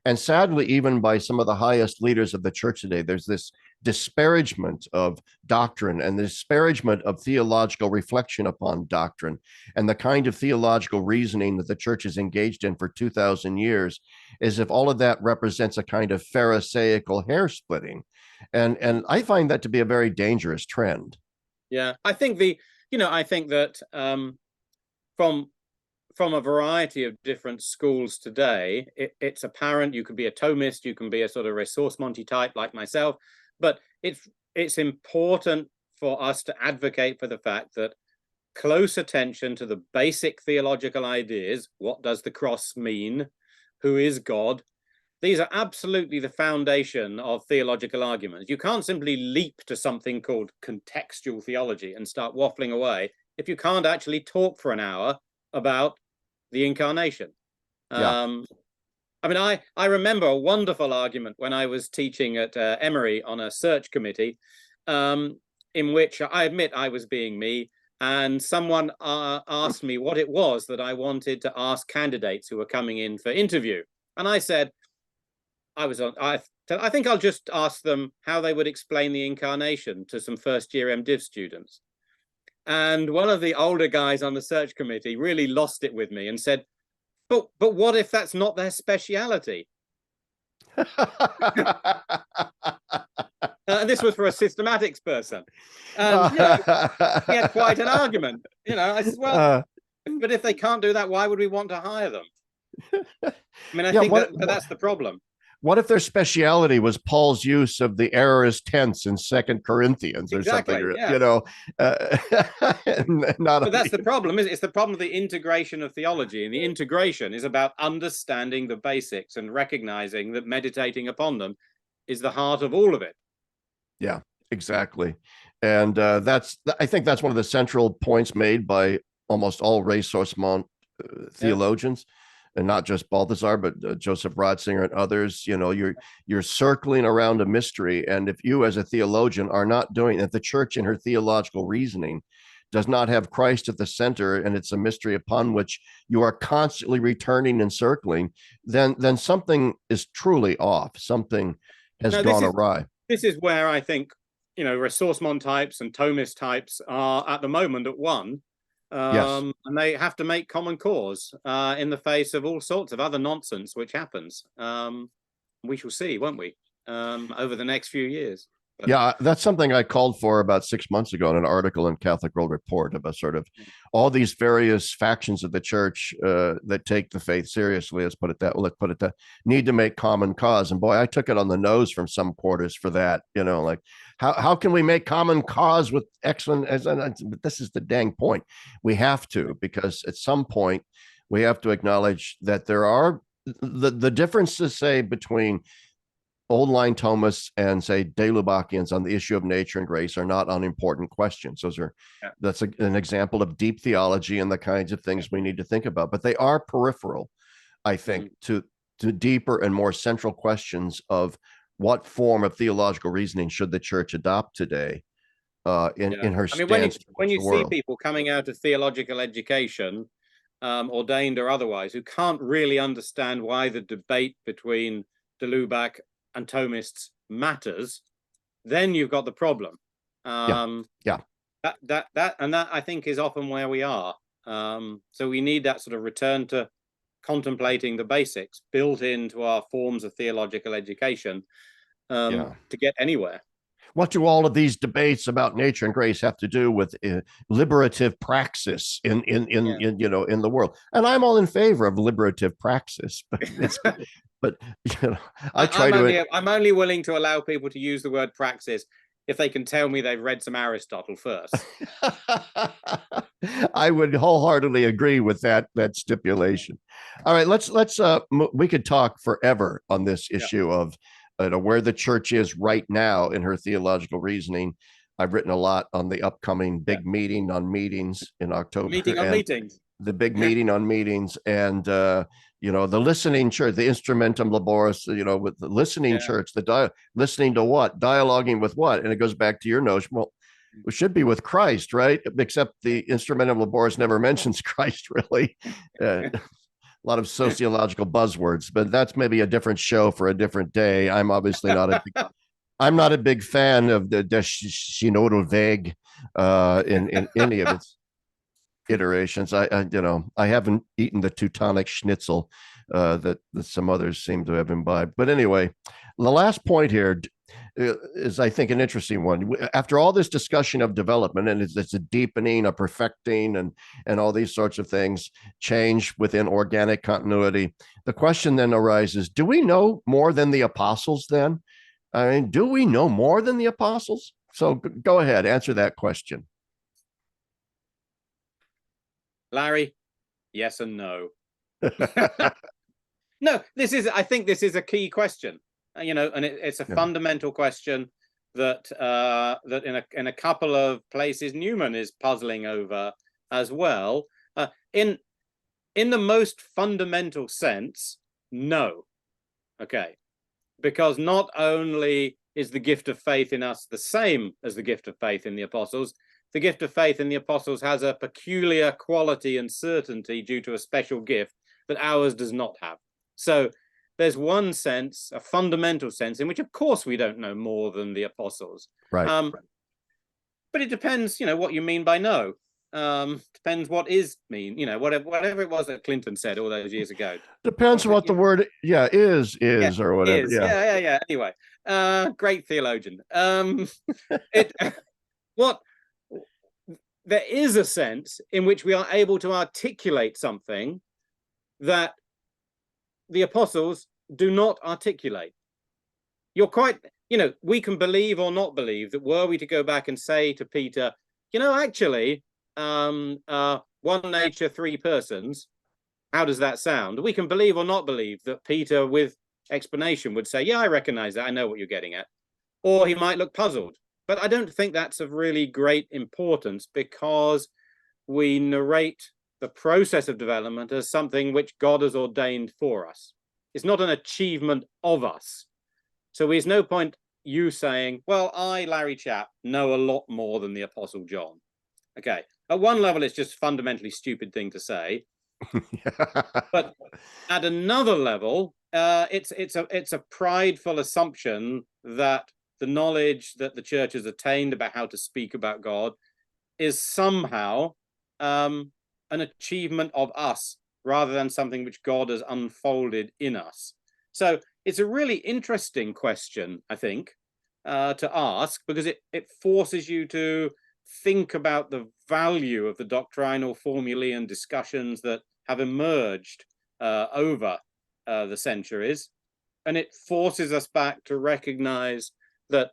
and sadly, even by some of the highest leaders of the church today. There's this disparagement of doctrine and the disparagement of theological reflection upon doctrine and the kind of theological reasoning that the church is engaged in for 2,000 years, as if all of that represents a kind of pharisaical hair splitting. And I find that to be a very dangerous trend. Yeah, I think I think that from a variety of different schools today, it's apparent you can be a Thomist, you can be a sort of ressourcement type like myself, but it's important for us to advocate for the fact that close attention to the basic theological ideas, what does the cross mean, who is God, these are absolutely the foundation of theological arguments. You can't simply leap to something called contextual theology and start waffling away if you can't actually talk for an hour about the Incarnation. Yeah. I mean, I remember a wonderful argument when I was teaching at Emory on a search committee, in which I admit I was being me, and someone asked me what it was that I wanted to ask candidates who were coming in for interview. And I said, I think I'll just ask them how they would explain the Incarnation to some first-year MDiv students. And one of the older guys on the search committee really lost it with me and said, but what if that's not their speciality? And this was for a systematics person. And he had quite an argument. I said, well, but if they can't do that, why would we want to hire them? I mean, I think that's the problem. What if their speciality was Paul's use of the aorist tense in 2 Corinthians or something? Yeah. But that's the problem. It's the problem of the integration of theology, and the integration is about understanding the basics and recognizing that meditating upon them is the heart of all of it. Yeah, exactly. And I think that's one of the central points made by almost all ressourcement theologians. Yeah. And not just Balthasar, but Joseph Ratzinger and others. You're circling around a mystery, and if you, as a theologian, are not doing it, the church in her theological reasoning does not have Christ at the center, and it's a mystery upon which you are constantly returning and circling, then something is truly off. Something has gone awry. This is where I think ressourcement types and Thomist types are at the moment at one. Yes. And they have to make common cause in the face of all sorts of other nonsense which happens. We shall see, won't we, over the next few years. But yeah, that's something I called for about 6 months ago in an article in Catholic World Report about sort of all these various factions of the church that take the faith seriously, let's put it that, need to make common cause. And boy, I took it on the nose from some quarters for that, like, how can we make common cause with excellent? But this is the dang point. We have to, because at some point we have to acknowledge that there are the differences, say, between old line Thomists and, say, De Lubacians on the issue of nature and grace are not unimportant questions. That's an example of deep theology and the kinds of things we need to think about. But they are peripheral, I think, to deeper and more central questions of what form of theological reasoning should the church adopt today in her stance. I mean, when you see people coming out of theological education, ordained or otherwise, who can't really understand why the debate between de Lubac and Thomists matters, then you've got the problem. Yeah. That I think is often where we are. So we need that sort of return to contemplating the basics built into our forms of theological education to get anywhere. What do all of these debates about nature and grace have to do with liberative praxis in the world? And I'm all in favor of liberative praxis, but I'm only willing to allow people to use the word praxis if they can tell me they've read some Aristotle first. I would wholeheartedly agree with that stipulation. All right, let's we could talk forever on this issue of where the church is right now in her theological reasoning. I've written a lot on the upcoming big meeting on meetings in October. Meeting on meetings. The big meeting on meetings, and the listening church, the instrumentum laboris, with the listening church, listening to what, dialoguing with what, and it goes back to your notion. Well, it should be with Christ, right? Except the instrumentum laboris never mentions Christ, really. A lot of sociological buzzwords, but that's maybe a different show for a different day. I'm obviously not a big fan of the synodal vague in any of its iterations. I haven't eaten the Teutonic schnitzel that some others seem to have imbibed. But anyway, the last point here is, I think, an interesting one. After all this discussion of development, and it's a deepening, a perfecting, and all these sorts of things, change within organic continuity, the question then arises: do we know more than the apostles then? I mean, do we know more than the apostles? So go ahead, answer that question. Larry, yes and no. No, I think this is a key question, and it's a fundamental question that that in a couple of places Newman is puzzling over as well. In the most fundamental sense, no. Okay. Because not only is the gift of faith in us the same as the gift of faith in the apostles, the gift of faith in the apostles has a peculiar quality and certainty due to a special gift that ours does not have. So there's one sense, a fundamental sense, in which, of course, we don't know more than the apostles. Right. But it depends, what you mean by no. Depends what is mean, whatever it was that Clinton said all those years ago. Depends on what the word is or whatever. Is. Yeah. Anyway, great theologian. There is a sense in which we are able to articulate something that the apostles do not articulate. You're quite, we can believe or not believe that were we to go back and say to Peter, actually, one nature, three persons, how does that sound? We can believe or not believe that Peter, with explanation, would say, yeah, I recognize that. I know what you're getting at. Or he might look puzzled. But I don't think that's of really great importance, because we narrate the process of development as something which God has ordained for us. It's not an achievement of us. So there's no point you saying, well, I, Larry Chapp, know a lot more than the Apostle John. Okay. At one level, it's just a fundamentally stupid thing to say. But at another level, it's a prideful assumption that the knowledge that the church has attained about how to speak about God is somehow an achievement of us, rather than something which God has unfolded in us. So it's a really interesting question, I think, to ask, because it forces you to think about the value of the doctrinal formulae and discussions that have emerged over the centuries. And it forces us back to recognize that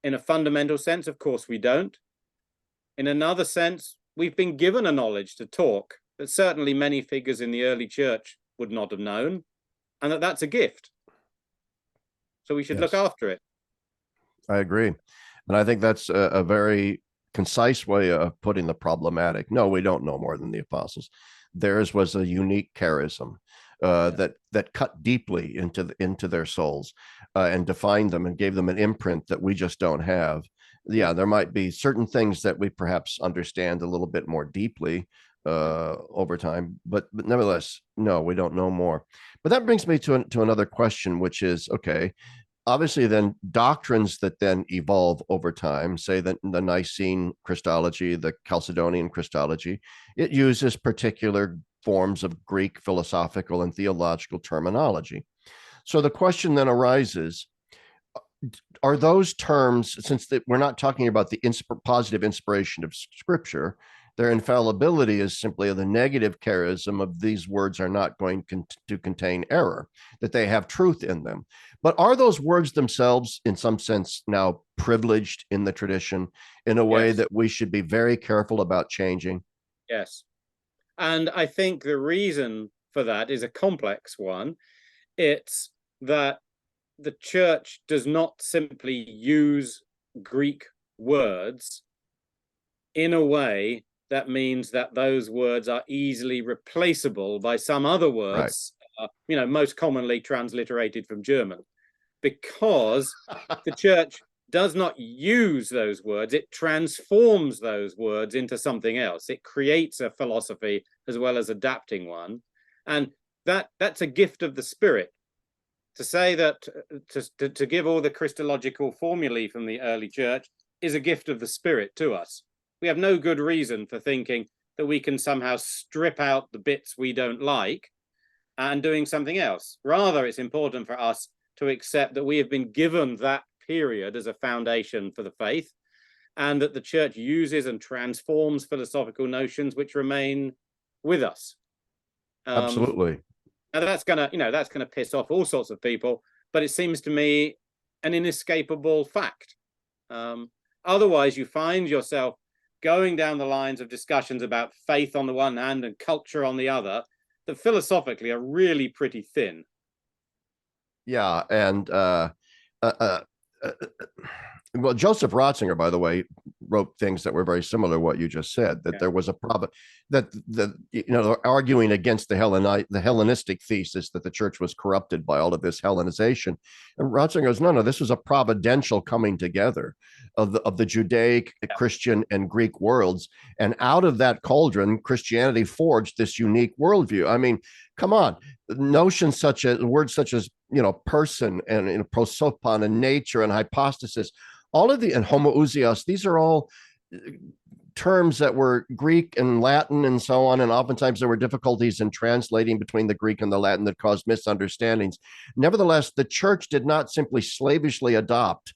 in a fundamental sense, of course, we don't. In another sense, we've been given a knowledge to talk that certainly many figures in the early church would not have known, and that's a gift. So we should look after it. I agree. And I think that's a very concise way of putting the problematic. No, we don't know more than the apostles. Theirs was a unique charism that cut deeply into their souls and defined them and gave them an imprint that we just don't have. Yeah, there might be certain things that we perhaps understand a little bit more deeply over time, but nevertheless, no, we don't know more. But that brings me to another question, which is, okay, obviously then doctrines that then evolve over time, say that the Nicene Christology, the Chalcedonian Christology, it uses particular forms of Greek philosophical and theological terminology. So the question then arises, are those terms, since we're not talking about the positive inspiration of Scripture, their infallibility is simply the negative charism of these words are not going to contain error, that they have truth in them. But are those words themselves, in some sense, now privileged in the tradition in a way that we should be very careful about changing? Yes. And I think the reason for that is a complex one. It's that the church does not simply use Greek words in a way that means that those words are easily replaceable by some other words most commonly transliterated from German, because the church does not use those words. It transforms those words into something else. It creates a philosophy as well as adapting one. And that's a gift of the Spirit. To say that, to give all the Christological formulae from the early church is a gift of the Spirit to us. We have no good reason for thinking that we can somehow strip out the bits we don't like and doing something else. Rather, it's important for us to accept that we have been given that period as a foundation for the faith, and that the church uses and transforms philosophical notions which remain with us. Absolutely. Now that's gonna piss off all sorts of people, but it seems to me an inescapable fact. Otherwise, you find yourself going down the lines of discussions about faith on the one hand and culture on the other, that philosophically are really pretty thin. Yeah, and well, Joseph Ratzinger, by the way, wrote things that were very similar to what you just said. That there was a problem that arguing against the Hellenistic thesis that the church was corrupted by all of this Hellenization. And Ratzinger goes, no, this was a providential coming together of the Judaic, Christian, and Greek worlds, and out of that cauldron, Christianity forged this unique worldview. I mean, come on, notions such as words such as person and prosopon and nature and hypostasis, all of and homoousios, these are all terms that were Greek and Latin and so on, and oftentimes there were difficulties in translating between the Greek and the Latin that caused misunderstandings. Nevertheless, the church did not simply slavishly adopt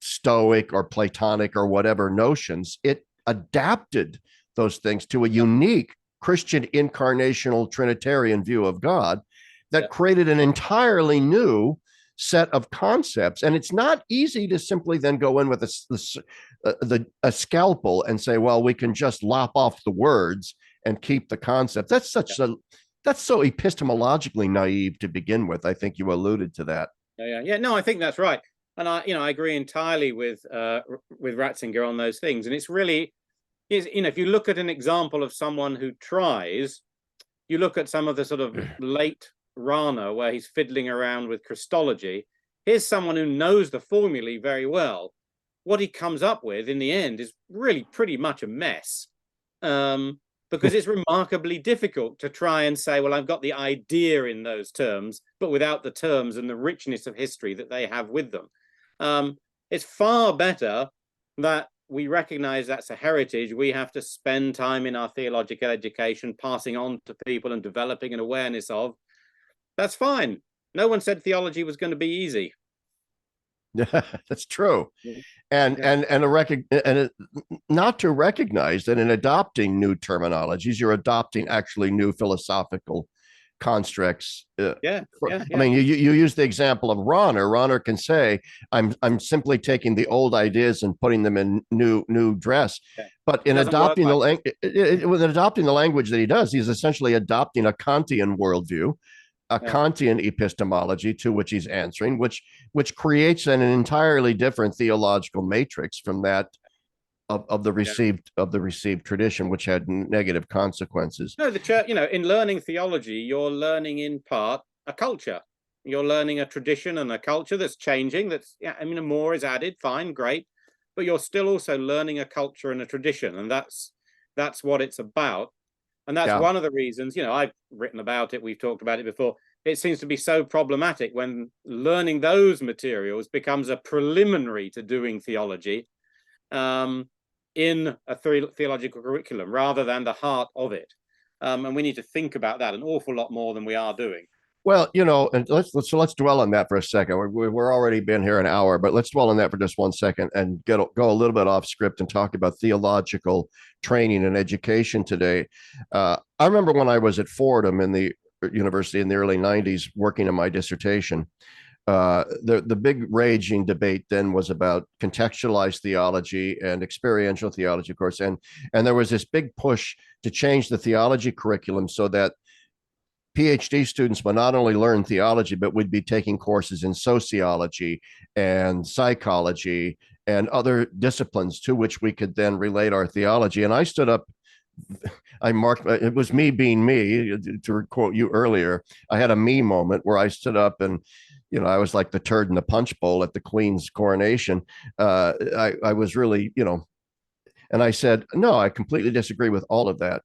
Stoic or Platonic or whatever notions. It adapted those things to a unique Christian incarnational Trinitarian view of God that created an entirely new set of concepts. And it's not easy to simply then go in with a scalpel and say, well, we can just lop off the words and keep the concept. That's so epistemologically naive to begin with. I think you alluded to that. Yeah. No, I think that's right. And I agree entirely with Ratzinger on those things. And it's really, if you look at an example of someone who tries, you look at some of the sort of late Rana, where he's fiddling around with Christology. Here's someone who knows the formulae very well. What he comes up with in the end is really pretty much a mess, because it's remarkably difficult to try and say, well, I've got the idea in those terms, but without the terms and the richness of history that they have with them. It's far better that we recognize that's a heritage we have to spend time in our theological education passing on to people and developing an awareness of. That's fine. No one said theology was going to be easy. Yeah, that's true. And not to recognize that in adopting new terminologies, you're adopting actually new philosophical constructs. I mean, you use the example of Rahner. Rahner can say, I'm simply taking the old ideas and putting them in new dress. But in adopting the language that he does, he's essentially adopting a Kantian worldview, a Kantian epistemology to which he's answering, which creates an entirely different theological matrix from that of the received tradition, which had negative consequences. No, the church, in learning theology, you're learning in part a culture. You're learning a tradition and a culture that's changing. More is added, fine, great, but you're still also learning a culture and a tradition, and that's what it's about. And that's one of the reasons, I've written about it, we've talked about it before. It seems to be so problematic when learning those materials becomes a preliminary to doing theology in a theological curriculum rather than the heart of it. And we need to think about that an awful lot more than we are doing. Well, and let's dwell on that for a second. We're already been here an hour, but let's dwell on that for just 1 second and go a little bit off script and talk about theological training and education today. I remember when I was at Fordham in the university in the early 90s working on my dissertation. The big raging debate then was about contextualized theology and experiential theology, of course, and there was this big push to change the theology curriculum so that PhD students would not only learn theology, but would be taking courses in sociology and psychology and other disciplines to which we could then relate our theology. And I stood up I marked, it was me being me, to quote you earlier. I had a me moment where I stood up and, I was like the turd in the punch bowl at the Queen's coronation. I was really, and I said, no, I completely disagree with all of that.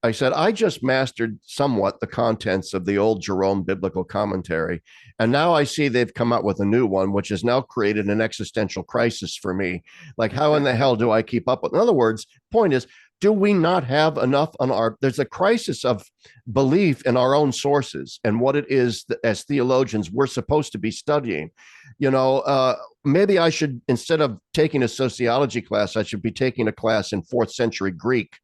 I said, I just mastered somewhat the contents of the old Jerome biblical commentary. And now I see they've come out with a new one, which has now created an existential crisis for me. Like, how in the hell do I keep up with? In other words, point is, do we not have enough on there's a crisis of belief in our own sources and what it is that, as theologians, we're supposed to be studying. Maybe I should, instead of taking a sociology class, I should be taking a class in 4th century Greek,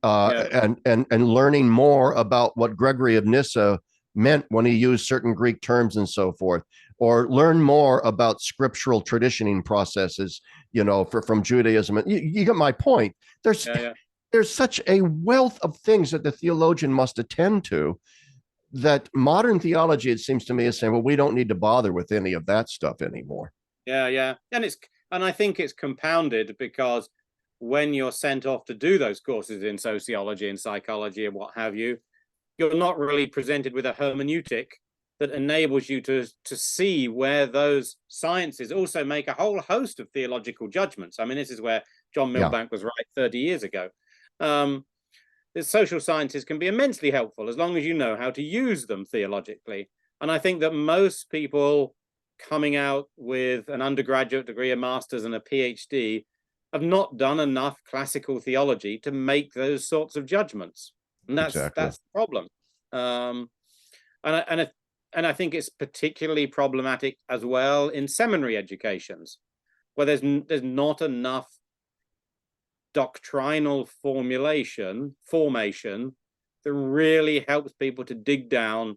and learning more about what Gregory of Nyssa meant when he used certain Greek terms and so forth, or learn more about scriptural traditioning processes, from Judaism. You get my point. There's such a wealth of things that the theologian must attend to, that modern theology, it seems to me, is saying, well, we don't need to bother with any of that stuff anymore. Yeah. And I think it's compounded because when you're sent off to do those courses in sociology and psychology and what have you, you're not really presented with a hermeneutic that enables you to see where those sciences also make a whole host of theological judgments. I mean, this is where John Milbank was right 30 years ago. The social sciences can be immensely helpful as long as you know how to use them theologically. And I think that most people coming out with an undergraduate degree, a master's, and a PhD have not done enough classical theology to make those sorts of judgments. And that's the problem. And I think it's particularly problematic as well in seminary educations, where there's not enough doctrinal formation that really helps people to dig down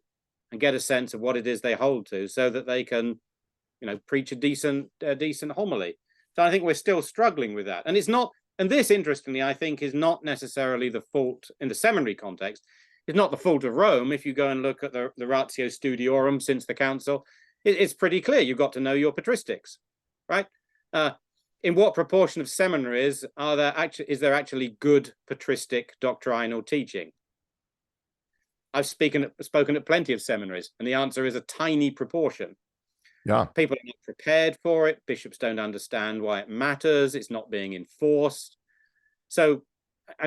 and get a sense of what it is they hold to, so that they can, preach a decent homily. So I think we're still struggling with that. And it's not, and this, interestingly, I think is not necessarily the fault in the seminary context. It's not the fault of Rome. If you go and look at the Ratio Studiorum since the council, it's pretty clear. You've got to know your patristics, right? In what proportion of seminaries is there actually good patristic doctrinal teaching? I've spoken at plenty of seminaries, and the answer is a tiny proportion. Yeah. People are not prepared for it. Bishops don't understand why it matters. It's not being enforced. So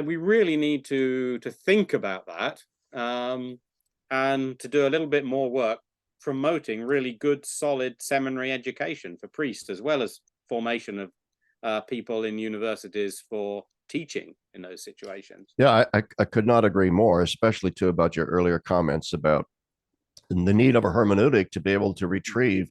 we really need to think about that, and to do a little bit more work promoting really good, solid seminary education for priests, as well as formation of people in universities for teaching in those situations. Yeah, I could not agree more, especially too about your earlier comments about the need of a hermeneutic to be able to retrieve,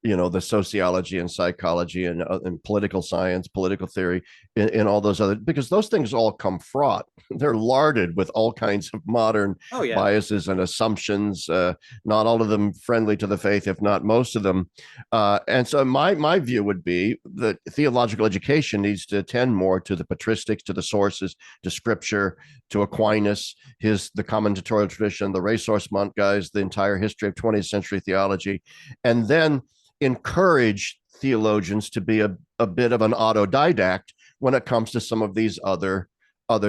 the sociology and psychology and political science, political theory, and all those other, because those things all come fraught. They're larded with all kinds of modern biases and assumptions, not all of them friendly to the faith, if not most of them. And so my view would be that theological education needs to attend more to the patristics, to the sources, to scripture, to Aquinas, the commentatorial tradition, the ressourcement guys, the entire history of 20th century theology, and then encourage theologians to be a bit of an autodidact when it comes to some of these other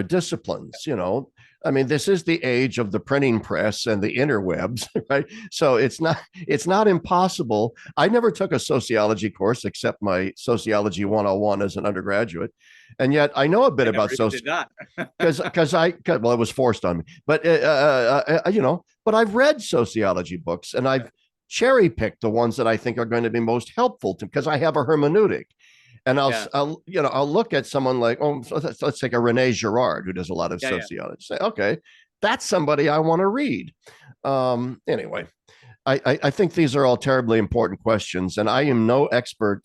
disciplines. I mean, this is the age of the printing press and the interwebs, right? So it's not impossible. I never took a sociology course except my Sociology 101 as an undergraduate, and yet I know a bit about sociology because it was forced on me. But but I've read sociology books, and I've cherry picked the ones that I think are going to be most helpful to, because I have a hermeneutic. And I'll look at someone like, let's take a Rene Girard, who does a lot of sociology. Say, okay, that's somebody I want to read. Anyway, I think these are all terribly important questions, and I am no expert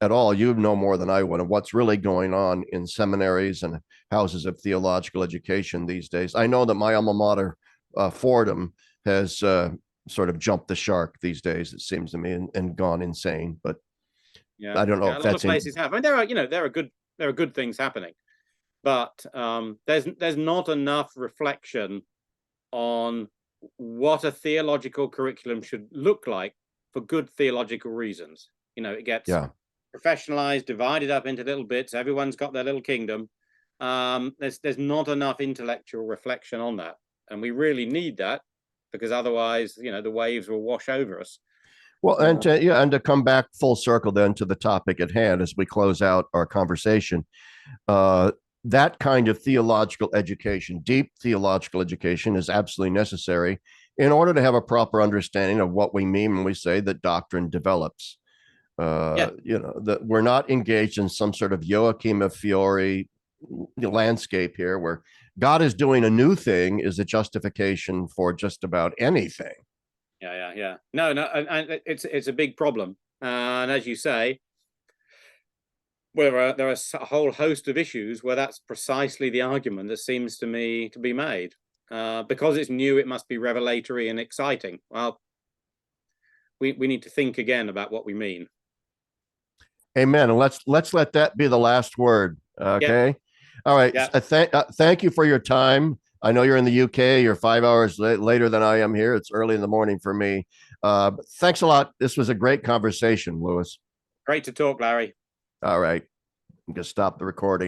at all. You know more than I would of what's really going on in seminaries and houses of theological education these days. I know that my alma mater, Fordham, has sort of jumped the shark these days, it seems to me, and gone insane. But I don't know if that's places have. I mean, there are good things happening, but there's not enough reflection on what a theological curriculum should look like for good theological reasons. It gets professionalized, divided up into little bits. Everyone's got their little kingdom, There's not enough intellectual reflection on that, and we really need that, because otherwise, the waves will wash over us. Well, and to come back full circle then to the topic at hand as we close out our conversation, that kind of theological education, deep theological education, is absolutely necessary in order to have a proper understanding of what we mean when we say that doctrine develops. That we're not engaged in some sort of Joachim of Fiore landscape here where God is doing a new thing is a justification for just about anything. Yeah. No, and it's a big problem. And as you say, there are a whole host of issues where that's precisely the argument that seems to me to be made. Because it's new, it must be revelatory and exciting. Well, we need to think again about what we mean. Amen. And let's let that be the last word. Okay. Yep. All right. Yep. Thank you for your time. I know you're in the UK. You're 5 hours later than I am here. It's early in the morning for me. Thanks a lot. This was a great conversation, Lewis. Great to talk, Larry. All right. I'm going to stop the recording.